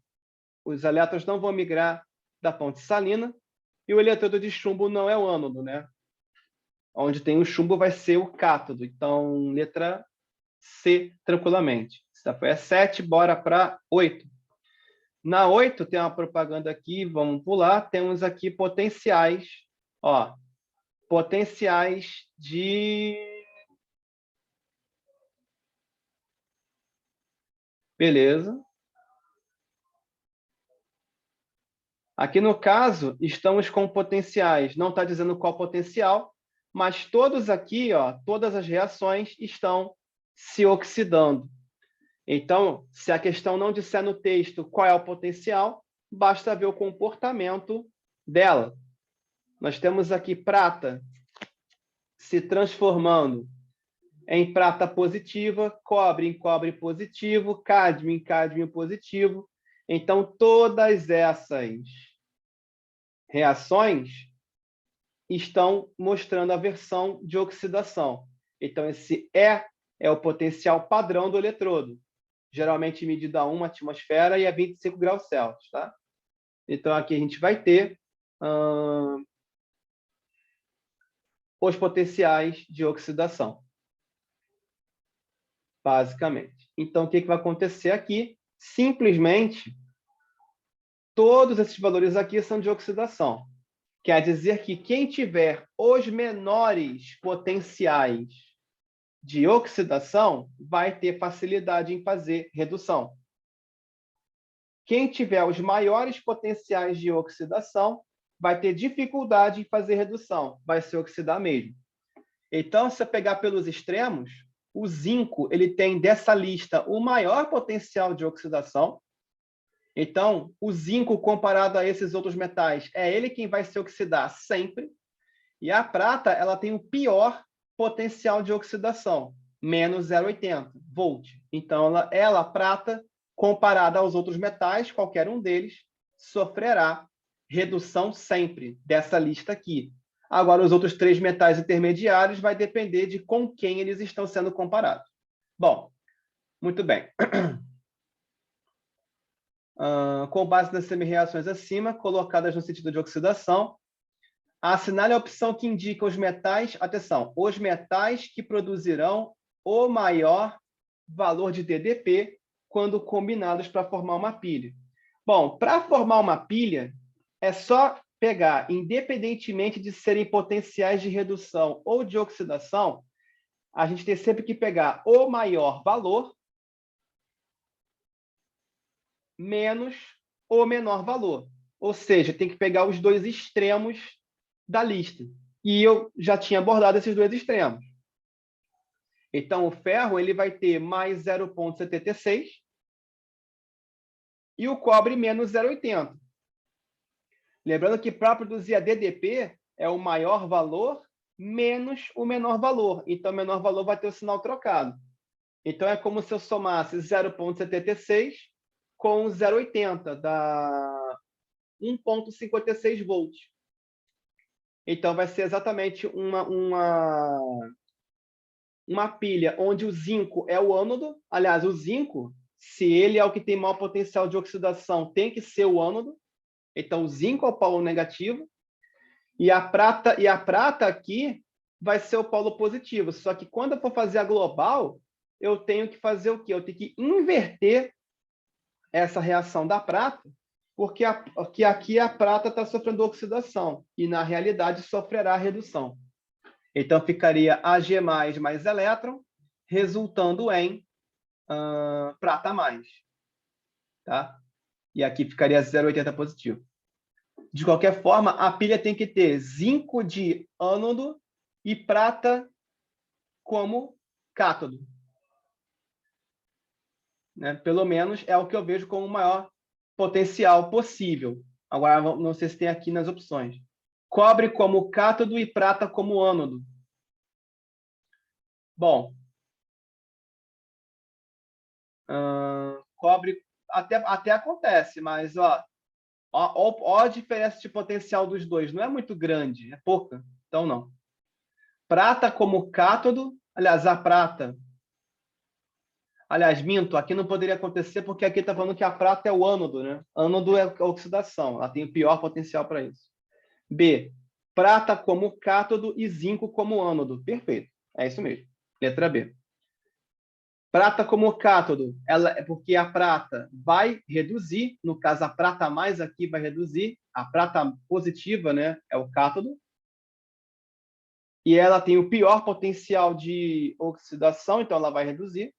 Os elétrons não vão migrar da ponte salina e o eletrodo de chumbo não é o ânodo, né? Onde tem o chumbo vai ser o cátodo. Então, letra C, tranquilamente. Essa foi a 7, bora para 8. Na 8, tem uma propaganda aqui, vamos pular. Temos aqui potenciais. Ó, potenciais de... Beleza. Aqui no caso, estamos com potenciais. Não está dizendo qual potencial, mas todos aqui, ó, todas as reações estão se oxidando. Então, se a questão não disser no texto qual é o potencial, basta ver o comportamento dela. Nós temos aqui prata se transformando em prata positiva, cobre em cobre positivo, cádmio em cádmio positivo. Então, todas essas reações estão mostrando a versão de oxidação. Então, esse é o potencial padrão do eletrodo, geralmente medido a 1 atmosfera e a 25 graus Celsius. Tá? Então, aqui a gente vai ter os potenciais de oxidação, basicamente. Então, o que vai acontecer aqui? Simplesmente, todos esses valores aqui são de oxidação. Quer dizer que quem tiver os menores potenciais de oxidação vai ter facilidade em fazer redução. Quem tiver os maiores potenciais de oxidação vai ter dificuldade em fazer redução, vai se oxidar mesmo. Então, se eu pegar pelos extremos, o zinco ele tem dessa lista o maior potencial de oxidação. Então, o zinco comparado a esses outros metais, é ele quem vai se oxidar sempre. E a prata ela tem o pior potencial de oxidação, menos 0,80 volt. Então, ela, prata, comparada aos outros metais, qualquer um deles, sofrerá redução sempre dessa lista aqui. Agora, os outros 3 metais intermediários vai depender de com quem eles estão sendo comparados. Bom, muito bem. Com base nas semi-reações acima, colocadas no sentido de oxidação, assinale a opção que indica os metais, atenção, os metais que produzirão o maior valor de DDP quando combinados para formar uma pilha. Bom, para formar uma pilha, é só pegar, independentemente de serem potenciais de redução ou de oxidação, a gente tem sempre que pegar o maior valor menos o menor valor. Ou seja, tem que pegar os dois extremos da lista. E eu já tinha abordado esses dois extremos. Então, o ferro ele vai ter mais 0,76 e o cobre menos 0,80. Lembrando que para produzir a DDP é o maior valor menos o menor valor. Então, o menor valor vai ter o sinal trocado. Então, é como se eu somasse 0,76 com 0,80, dá 1,56 volts. Então, vai ser exatamente uma pilha onde o zinco é o ânodo. Aliás, o zinco, se ele é o que tem maior potencial de oxidação, tem que ser o ânodo. Então, o zinco é o polo negativo. E a prata aqui vai ser o polo positivo. Só que quando eu for fazer a global, eu tenho que fazer o quê? Eu tenho que inverter essa reação da prata, porque aqui a prata está sofrendo oxidação e, na realidade, sofrerá redução. Então, ficaria Ag+, mais elétron, resultando em prata mais. Tá? E aqui ficaria 0,80 positivo. De qualquer forma, a pilha tem que ter zinco de ânodo e prata como cátodo. Né? Pelo menos é o que eu vejo como o maior potencial possível. Agora, não sei se tem aqui nas opções. Cobre como cátodo e prata como ânodo. Bom, cobre até acontece, mas ó a diferença de potencial dos dois. Não é muito grande, é pouca. Então, não. Prata como cátodo. Aliás, a prata. Aliás, minto, aqui não poderia acontecer porque aqui está falando que a prata é o ânodo, né? Ânodo é a oxidação, ela tem o pior potencial para isso. B. Prata como cátodo e zinco como ânodo. Perfeito, é isso mesmo. Letra B. Prata como cátodo, é porque a prata vai reduzir, no caso a prata mais aqui vai reduzir, a prata positiva, né, é o cátodo, e ela tem o pior potencial de oxidação, então ela vai reduzir.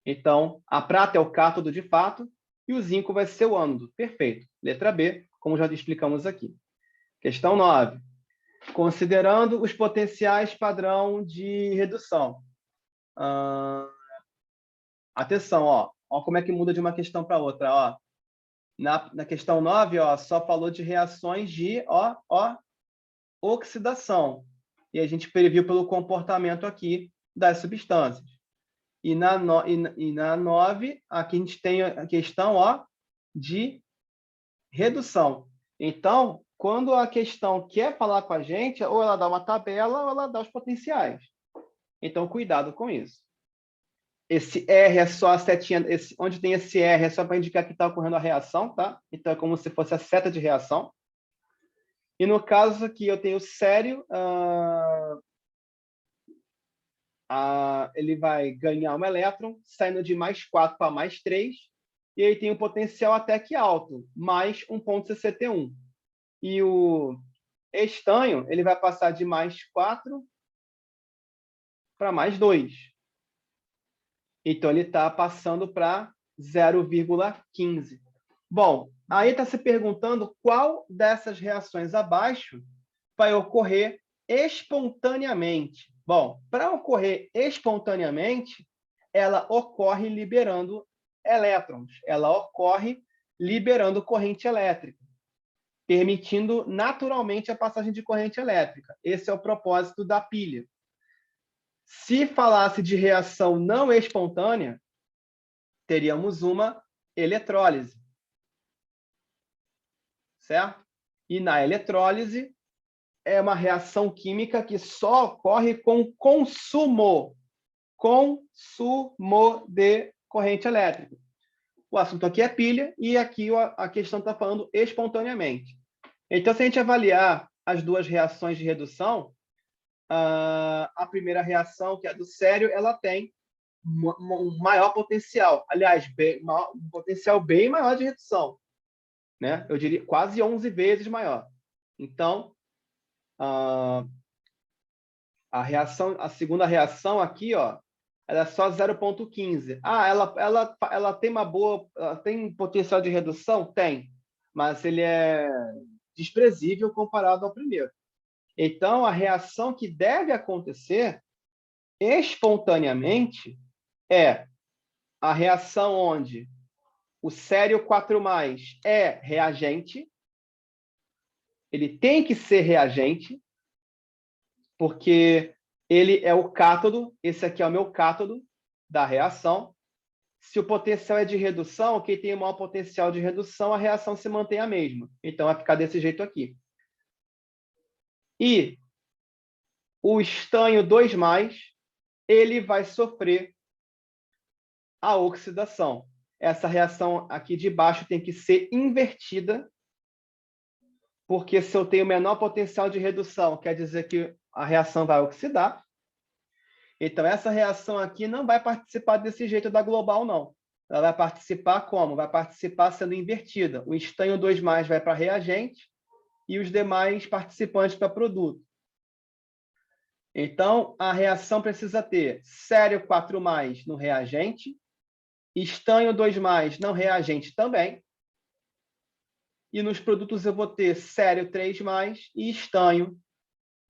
Então, a prata é o cátodo de fato, e o zinco vai ser o ânodo. Perfeito. Letra B, como já explicamos aqui. Questão 9. Considerando os potenciais padrão de redução. Atenção, ó como é que muda de uma questão para outra. Ó. Na questão 9, ó, só falou de reações de oxidação. E a gente previu pelo comportamento aqui das substâncias. E na 9, aqui a gente tem a questão de redução. Então, quando a questão quer falar com a gente, ou ela dá uma tabela ou ela dá os potenciais. Então, cuidado com isso. Esse R é só a setinha, onde tem esse R é só para indicar que está ocorrendo a reação, tá? Então, é como se fosse a seta de reação. E no caso aqui, eu tenho sério, ele vai ganhar um elétron, saindo de mais 4 para mais 3, e aí tem um potencial até que alto, mais 1,61. E o estanho, ele vai passar de mais 4 para mais 2. Então, ele está passando para 0,15. Bom, aí está se perguntando qual dessas reações abaixo vai ocorrer espontaneamente. Bom, para ocorrer espontaneamente, ela ocorre liberando elétrons, ela ocorre liberando corrente elétrica, permitindo naturalmente a passagem de corrente elétrica. Esse é o propósito da pilha. Se falasse de reação não espontânea, teríamos uma eletrólise. Certo? E na eletrólise, é uma reação química que só ocorre com consumo de corrente elétrica. O assunto aqui é pilha e aqui a questão está falando espontaneamente. Então, se a gente avaliar as duas reações de redução, a primeira reação, que é a do sério, ela tem um maior potencial. Aliás, um potencial bem maior de redução, né? Eu diria quase 11 vezes maior. Então, a segunda reação aqui, ó, ela é só 0,15. Ela tem ela tem potencial de redução? Tem, mas ele é desprezível comparado ao primeiro. Então, a reação que deve acontecer espontaneamente é a reação onde o sério 4+ é reagente, ele tem que ser reagente, porque ele é o cátodo, esse aqui é o meu cátodo da reação. Se o potencial é de redução, quem tem o maior potencial de redução, a reação se mantém a mesma. Então, vai ficar desse jeito aqui. E o estanho 2+, ele vai sofrer a oxidação. Essa reação aqui de baixo tem que ser invertida, porque se eu tenho menor potencial de redução, quer dizer que a reação vai oxidar. Então, essa reação aqui não vai participar desse jeito da global, não. Ela vai participar como? Vai participar sendo invertida. O estanho 2+ vai para reagente e os demais participantes para produto. Então, a reação precisa ter sério 4+ no reagente, estanho 2+ não reagente também, e nos produtos eu vou ter sério 3+ e estanho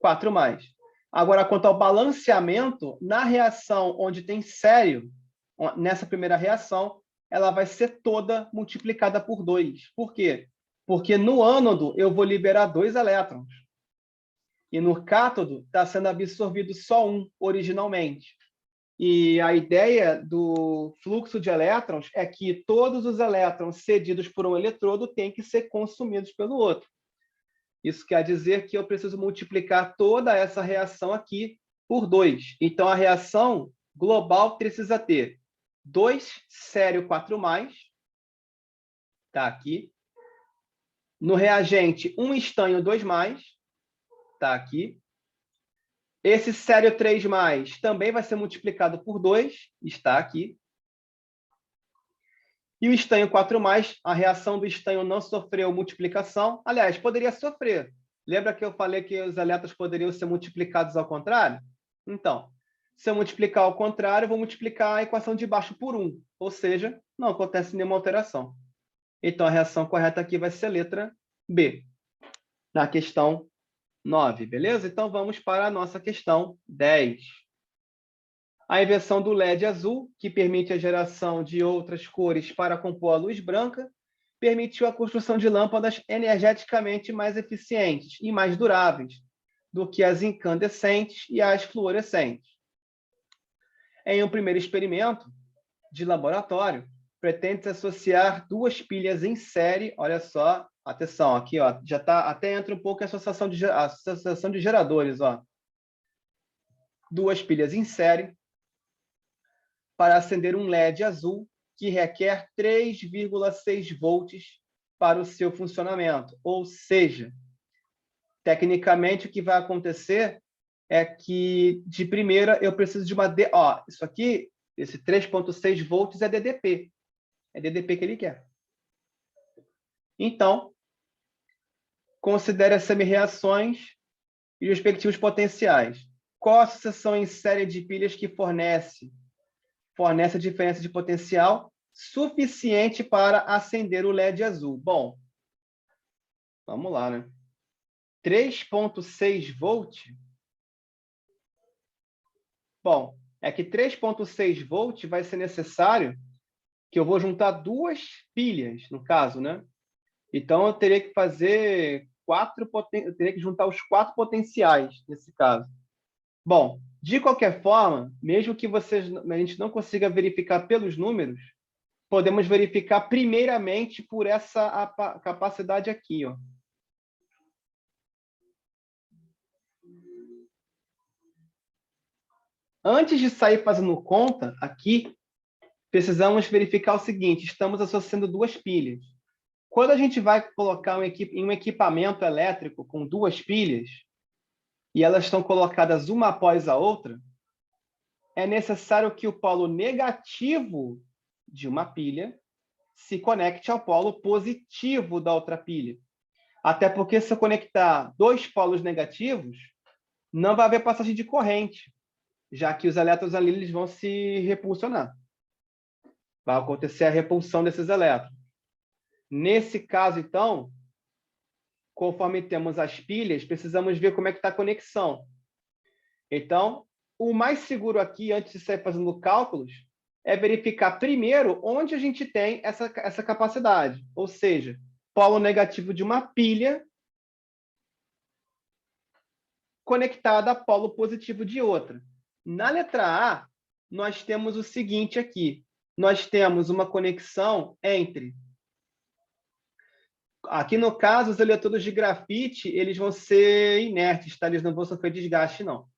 4+. Agora, quanto ao balanceamento, na reação onde tem sério, nessa primeira reação, ela vai ser toda multiplicada por 2. Por quê? Porque no ânodo eu vou liberar 2 elétrons. E no cátodo está sendo absorvido só um originalmente. E a ideia do fluxo de elétrons é que todos os elétrons cedidos por um eletrodo têm que ser consumidos pelo outro. Isso quer dizer que eu preciso multiplicar toda essa reação aqui por 2. Então, a reação global precisa ter 2 sério 4+, está aqui. No reagente, um estanho 2+, está aqui. Esse sério 3+ também vai ser multiplicado por 2, está aqui. E o estanho 4+, a reação do estanho não sofreu multiplicação. Aliás, poderia sofrer. Lembra que eu falei que os elétrons poderiam ser multiplicados ao contrário? Então, se eu multiplicar ao contrário, eu vou multiplicar a equação de baixo por 1. Ou seja, não acontece nenhuma alteração. Então, a reação correta aqui vai ser a letra B, na questão 9, beleza? Então, vamos para a nossa questão 10. A inversão do LED azul, que permite a geração de outras cores para compor a luz branca, permitiu a construção de lâmpadas energeticamente mais eficientes e mais duráveis do que as incandescentes e as fluorescentes. Em um primeiro experimento de laboratório, pretende-se associar 2 pilhas em série, olha só, atenção, aqui ó, já tá, até entra um pouco a associação de geradores, ó. 2 pilhas em série, para acender um LED azul que requer 3,6 volts para o seu funcionamento. Ou seja, tecnicamente, o que vai acontecer é que, de primeira, eu preciso de uma... isso aqui, esse 3,6 volts é DDP. É DDP que ele quer. Então, considere as semi-reações e os respectivos potenciais. Qual a sucessão em série de pilhas que fornece a diferença de potencial suficiente para acender o LED azul? Bom, vamos lá, né? 3,6 volts. Bom, é que 3,6 volts vai ser necessário que eu vou juntar 2 pilhas, no caso, né? Então, eu teria que fazer eu teria que juntar os 4 potenciais, nesse caso. Bom, de qualquer forma, mesmo que a gente não consiga verificar pelos números, podemos verificar primeiramente por essa capacidade aqui, ó. Antes de sair fazendo conta aqui, precisamos verificar o seguinte: estamos associando 2 pilhas. Quando a gente vai colocar em um equipamento elétrico com 2 pilhas, e elas estão colocadas uma após a outra, é necessário que o polo negativo de uma pilha se conecte ao polo positivo da outra pilha. Até porque, se eu conectar dois polos negativos, não vai haver passagem de corrente, já que os elétrons ali eles vão se repulsionar. Vai acontecer a repulsão desses elétrons. Nesse caso, então, conforme temos as pilhas, precisamos ver como é que está a conexão. Então, o mais seguro aqui, antes de sair fazendo cálculos, é verificar primeiro onde a gente tem essa capacidade. Ou seja, polo negativo de uma pilha conectada a polo positivo de outra. Na letra A, nós temos o seguinte aqui. Nós temos uma conexão entre... Aqui, no caso, os eletrodos de grafite, eles vão ser inertes, tá? Eles não vão sofrer desgaste, não.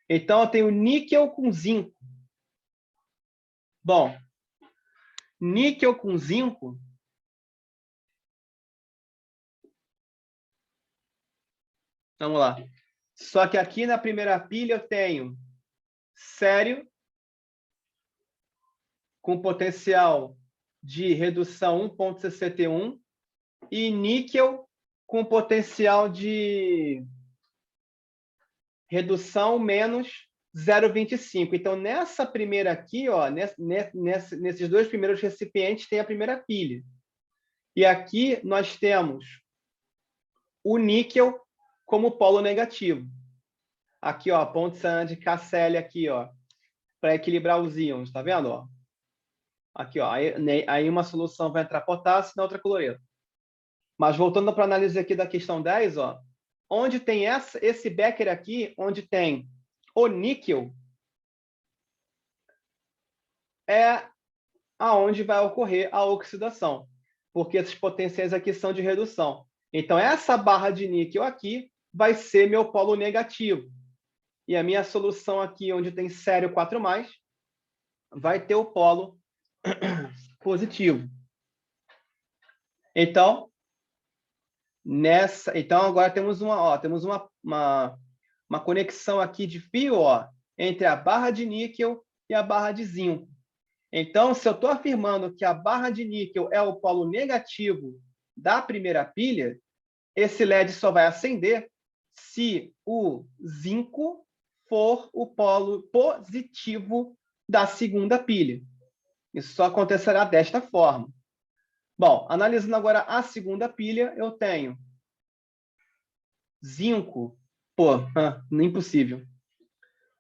Então, eu tenho níquel com zinco. Bom, níquel com zinco... Vamos lá. Só que aqui na primeira pilha eu tenho cério com potencial de redução 1,61 e níquel com potencial de redução menos 0,25. Então, nessa primeira aqui, ó, nesses dois primeiros recipientes, tem a primeira pilha. E aqui nós temos o níquel como polo negativo. Aqui, ó, ponto de KCl aqui, ó, para equilibrar os íons, tá vendo? Ó? Aqui, ó, aí uma solução vai entrar potássio e na outra cloreto. Mas voltando para a análise aqui da questão 10, ó, onde tem esse becker aqui, onde tem o níquel, é aonde vai ocorrer a oxidação, porque esses potenciais aqui são de redução. Então, essa barra de níquel aqui vai ser meu polo negativo. E a minha solução aqui, onde tem cério 4+, vai ter o polo positivo. Então, agora temos uma conexão aqui de fio, ó, entre a barra de níquel e a barra de zinco. Então, se eu estou afirmando que a barra de níquel é o polo negativo da primeira pilha, esse LED só vai acender se o zinco for o polo positivo da segunda pilha. Isso só acontecerá desta forma. Bom, analisando agora a segunda pilha, eu tenho zinco. Pô, impossível.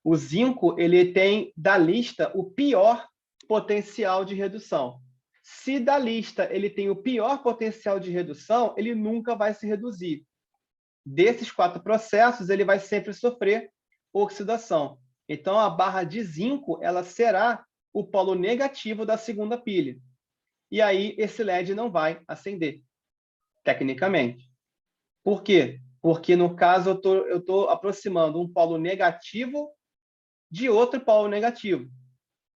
O zinco, ele tem da lista o pior potencial de redução. Se da lista ele tem o pior potencial de redução, ele nunca vai se reduzir. Desses 4 processos, ele vai sempre sofrer oxidação. Então, a barra de zinco ela será o polo negativo da segunda pilha. E aí, esse LED não vai acender, tecnicamente. Por quê? Porque, no caso, eu estou aproximando um polo negativo de outro polo negativo.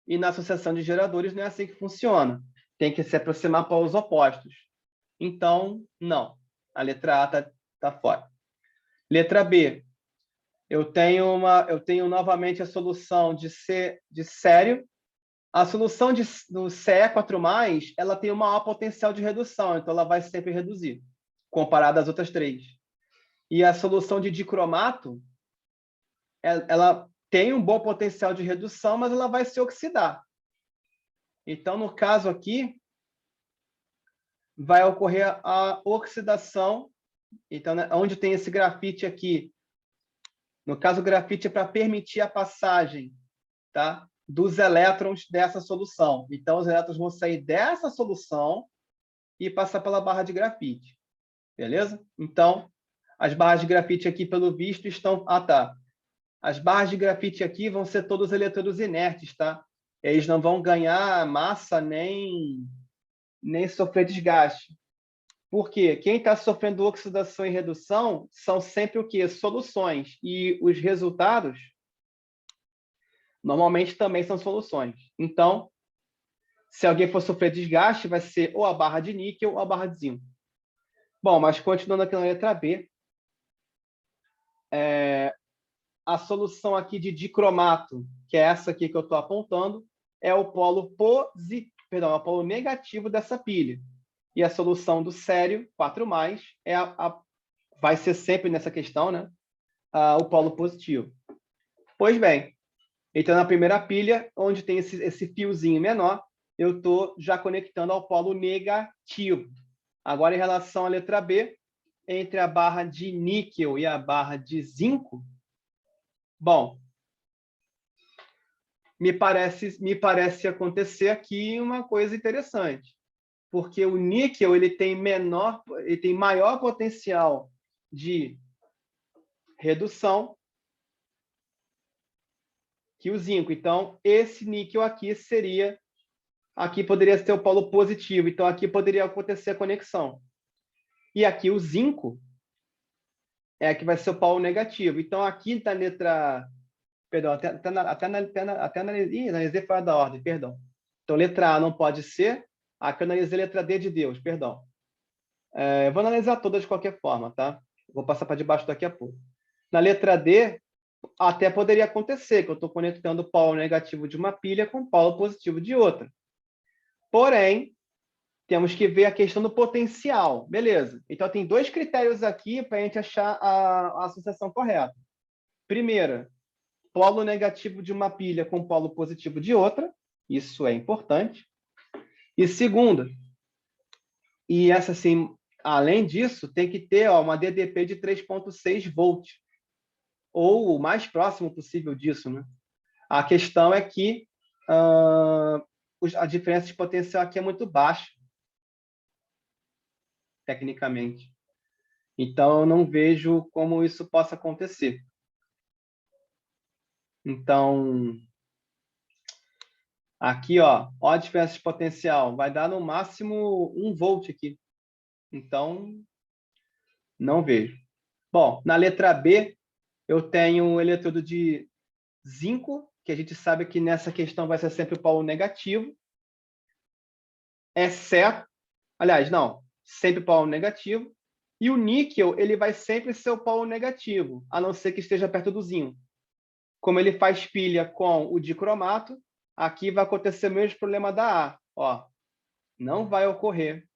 E na associação de geradores não é assim que funciona. Tem que se aproximar polos opostos. Então, não. A letra A está fora. Letra B. Eu tenho novamente a solução de cério. A solução do Ce4+, ela tem um maior potencial de redução, então ela vai sempre reduzir, comparada às outras 3. E a solução de dicromato, ela tem um bom potencial de redução, mas ela vai se oxidar. Então, no caso aqui, vai ocorrer a oxidação. Então, né, onde tem esse grafite aqui, no caso, o grafite é para permitir a passagem, tá, dos elétrons dessa solução. Então, os elétrons vão sair dessa solução e passar pela barra de grafite. Beleza? Então, as barras de grafite aqui, pelo visto, estão... Ah, tá. As barras de grafite aqui vão ser todos eletrodos inertes, tá? Eles não vão ganhar massa nem sofrer desgaste. Por quê? Quem está sofrendo oxidação e redução são sempre o quê? Soluções. E os resultados, normalmente, também são soluções. Então, se alguém for sofrer desgaste, vai ser ou a barra de níquel ou a barra de zinco. Bom, mas continuando aqui na letra B, a solução aqui de dicromato, que é essa aqui que eu estou apontando, é o polo positivo, perdão, é o polo negativo dessa pilha. E a solução do sério, 4+, vai ser sempre nessa questão, né? O polo positivo. Pois bem, então na primeira pilha, onde tem esse fiozinho menor, eu estou já conectando ao polo negativo. Agora, em relação à letra B, entre a barra de níquel e a barra de zinco, bom, me parece acontecer aqui uma coisa interessante, porque o níquel ele tem maior potencial de redução que o zinco. Então, esse níquel aqui poderia ser o polo positivo. Então, aqui poderia acontecer a conexão. E aqui o zinco que vai ser o polo negativo. Então, aqui está a letra... Perdão, até analisei fora da ordem, perdão. Então, letra A não pode ser. Aqui eu analisei a letra D de Deus, perdão. Eu vou analisar todas de qualquer forma, tá? Vou passar para debaixo daqui a pouco. Na letra D, até poderia acontecer que eu estou conectando o polo negativo de uma pilha com o polo positivo de outra. Porém, temos que ver a questão do potencial. Beleza. Então, tem 2 critérios aqui para a gente achar a associação correta. Primeira, polo negativo de uma pilha com polo positivo de outra. Isso é importante. E segunda, e essa sim, além disso, tem que ter uma DDP de 3,6 volts. Ou o mais próximo possível disso, né? A questão é que a diferença de potencial aqui é muito baixa, tecnicamente. Então, eu não vejo como isso possa acontecer. Então, aqui, ó a diferença de potencial. Vai dar no máximo 1 volt aqui. Então, não vejo. Bom, na letra B, eu tenho um eletrodo de zinco, que a gente sabe que nessa questão vai ser sempre o polo negativo. Exceto, aliás, não, sempre o polo negativo. E o níquel, ele vai sempre ser o polo negativo, a não ser que esteja perto do zinco. Como ele faz pilha com o dicromato, aqui vai acontecer o mesmo problema da A. Ó, não vai ocorrer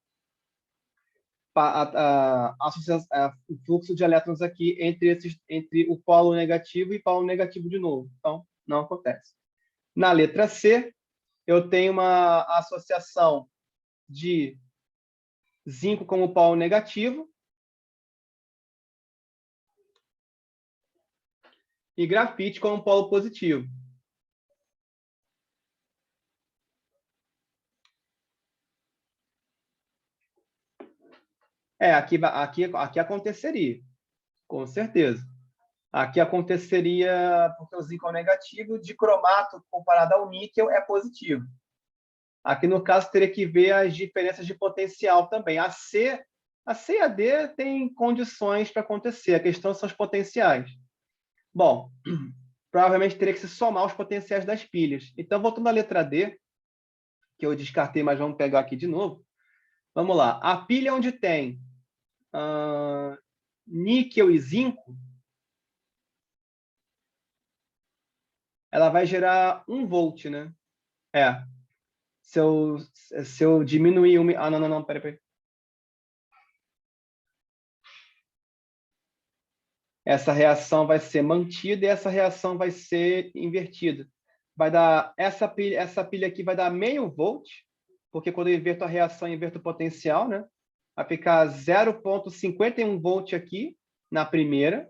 o fluxo de elétrons aqui entre o polo negativo e polo negativo de novo. Então, não acontece. Na letra C, eu tenho uma associação de zinco como polo negativo e grafite como polo positivo. Aqui aconteceria, com certeza. Aqui aconteceria porque o zinco é negativo, o dicromato comparado ao níquel é positivo. Aqui, no caso, teria que ver as diferenças de potencial também. A C e a D têm condições para acontecer, a questão são os potenciais. Bom, provavelmente teria que se somar os potenciais das pilhas. Então, voltando à letra D, que eu descartei, mas vamos pegar aqui de novo. Vamos lá. A pilha onde tem níquel e zinco, ela vai gerar 1 volt, né? Se eu diminuir... não, peraí. Essa reação vai ser mantida e essa reação vai ser invertida. Vai dar essa pilha aqui vai dar meio volt, porque quando eu inverto a reação, eu inverto o potencial, né? Vai ficar 0,51 volt aqui na primeira.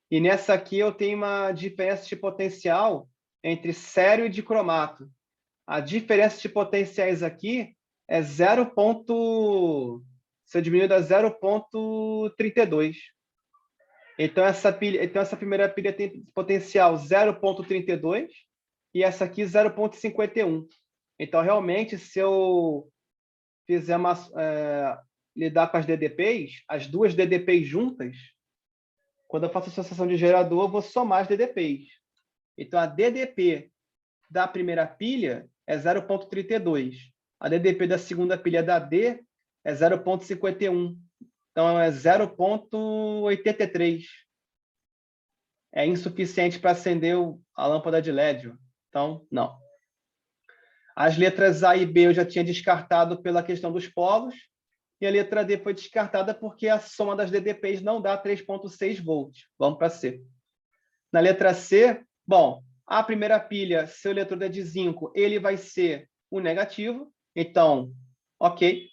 E nessa aqui eu tenho uma diferença de potencial entre sério e dicromato. A diferença de potenciais aqui é 0. Se eu diminuir, dá 0,32. Então, essa primeira pilha tem potencial 0,32 e essa aqui 0,51. Então, realmente, se eu fizer lidar com as DDPs, as duas DDPs juntas, quando eu faço associação de gerador, eu vou somar as DDPs. Então, a DDP da primeira pilha é 0,32. A DDP da segunda pilha da D é 0,51. Então, é 0,83. é insuficiente para acender a lâmpada de LED. Então, não. As letras A e B eu já tinha descartado pela questão dos polos, e a letra D foi descartada porque a soma das DDPs não dá 3,6 volts. Vamos para C. Na letra C, bom, a primeira pilha, seu eletrodo é de zinco, ele vai ser o negativo, então, ok.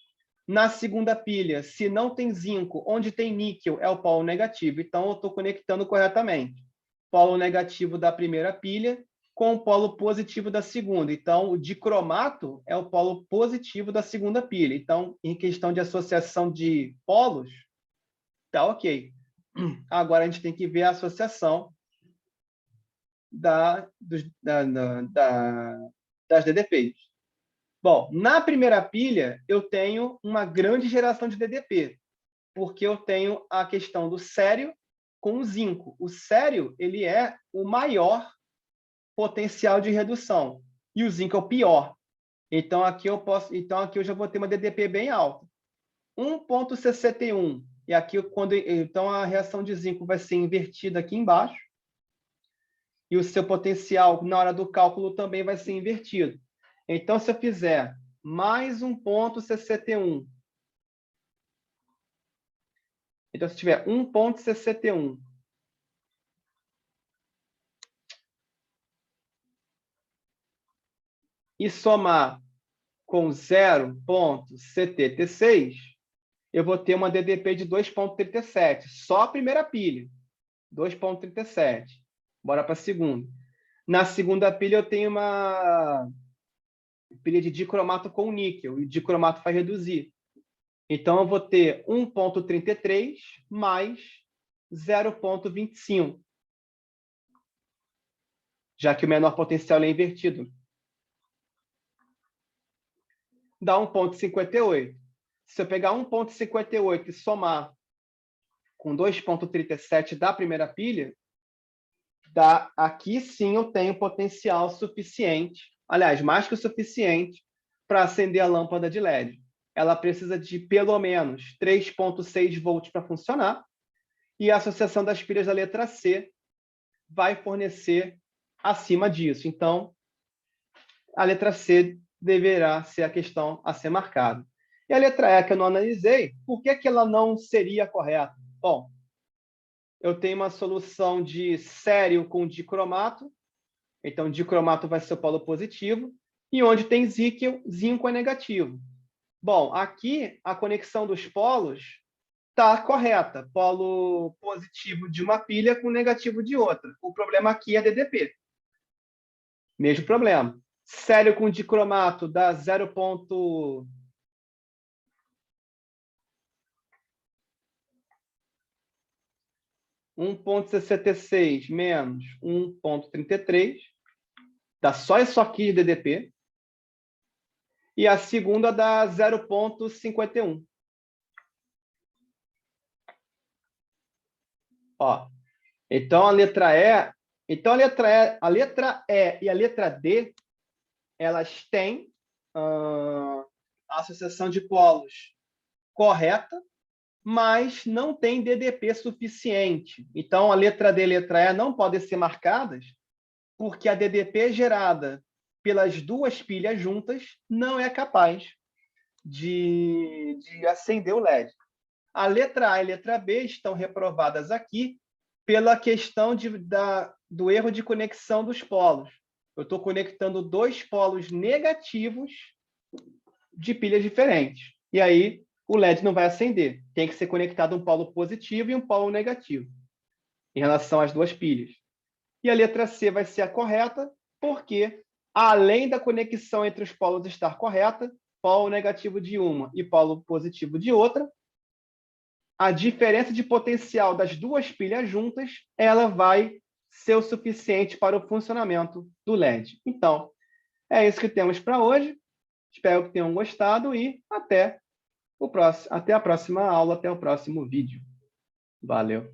Na segunda pilha, se não tem zinco, onde tem níquel é o polo negativo, então eu estou conectando corretamente. Polo negativo da primeira pilha com o polo positivo da segunda. Então, o dicromato é o polo positivo da segunda pilha. Então, em questão de associação de polos, tá ok. Agora a gente tem que ver a associação das DDPs. Bom, na primeira pilha, eu tenho uma grande geração de DDP, porque eu tenho a questão do cério com o zinco. O cério, ele é o maior potencial de redução, e o zinco é o pior. Então, aqui eu já vou ter uma DDP bem alta. 1,61. E aqui, então, a reação de zinco vai ser invertida aqui embaixo, e o seu potencial, na hora do cálculo, também vai ser invertido. Então, se eu fizer mais 1,61, então, se tiver 1,61 e somar com 0,76, eu vou ter uma DDP de 2,37, só a primeira pilha, 2,37. Bora para a segunda. Na segunda pilha, eu tenho uma pilha de dicromato com níquel, e o dicromato vai reduzir. Então, eu vou ter 1,33 mais 0,25, já que o menor potencial é invertido. Dá 1,58. Se eu pegar 1,58 e somar com 2,37 da primeira pilha, aqui sim eu tenho potencial suficiente, aliás, mais que o suficiente, para acender a lâmpada de LED. Ela precisa de pelo menos 3,6 volts para funcionar, e a associação das pilhas da letra C vai fornecer acima disso. Então, a letra C deverá ser a questão a ser marcada. E a letra E, que eu não analisei, por que ela não seria correta? Bom, eu tenho uma solução de cério com dicromato, então dicromato vai ser o polo positivo, e onde tem zinco é negativo. Bom, aqui a conexão dos polos está correta, polo positivo de uma pilha com negativo de outra. O problema aqui é DDP. Mesmo problema. Cério com dicromato dá 1,66 menos 1,33. Dá só isso aqui de DDP. E a segunda dá 0,51. Ó, então a letra E e a letra D, elas têm a associação de polos correta, mas não tem DDP suficiente. Então, a letra D e a letra E não podem ser marcadas, porque a DDP gerada pelas duas pilhas juntas não é capaz de acender o LED. A letra A e a letra B estão reprovadas aqui pela questão do erro de conexão dos polos. Eu estou conectando dois polos negativos de pilhas diferentes. E aí, o LED não vai acender. Tem que ser conectado um polo positivo e um polo negativo, em relação às duas pilhas. E a letra C vai ser a correta, porque, além da conexão entre os polos estar correta, polo negativo de uma e polo positivo de outra, a diferença de potencial das duas pilhas juntas, ela vai ser o suficiente para o funcionamento do LED. Então, é isso que temos para hoje. Espero que tenham gostado e até a próxima aula, até o próximo vídeo. Valeu!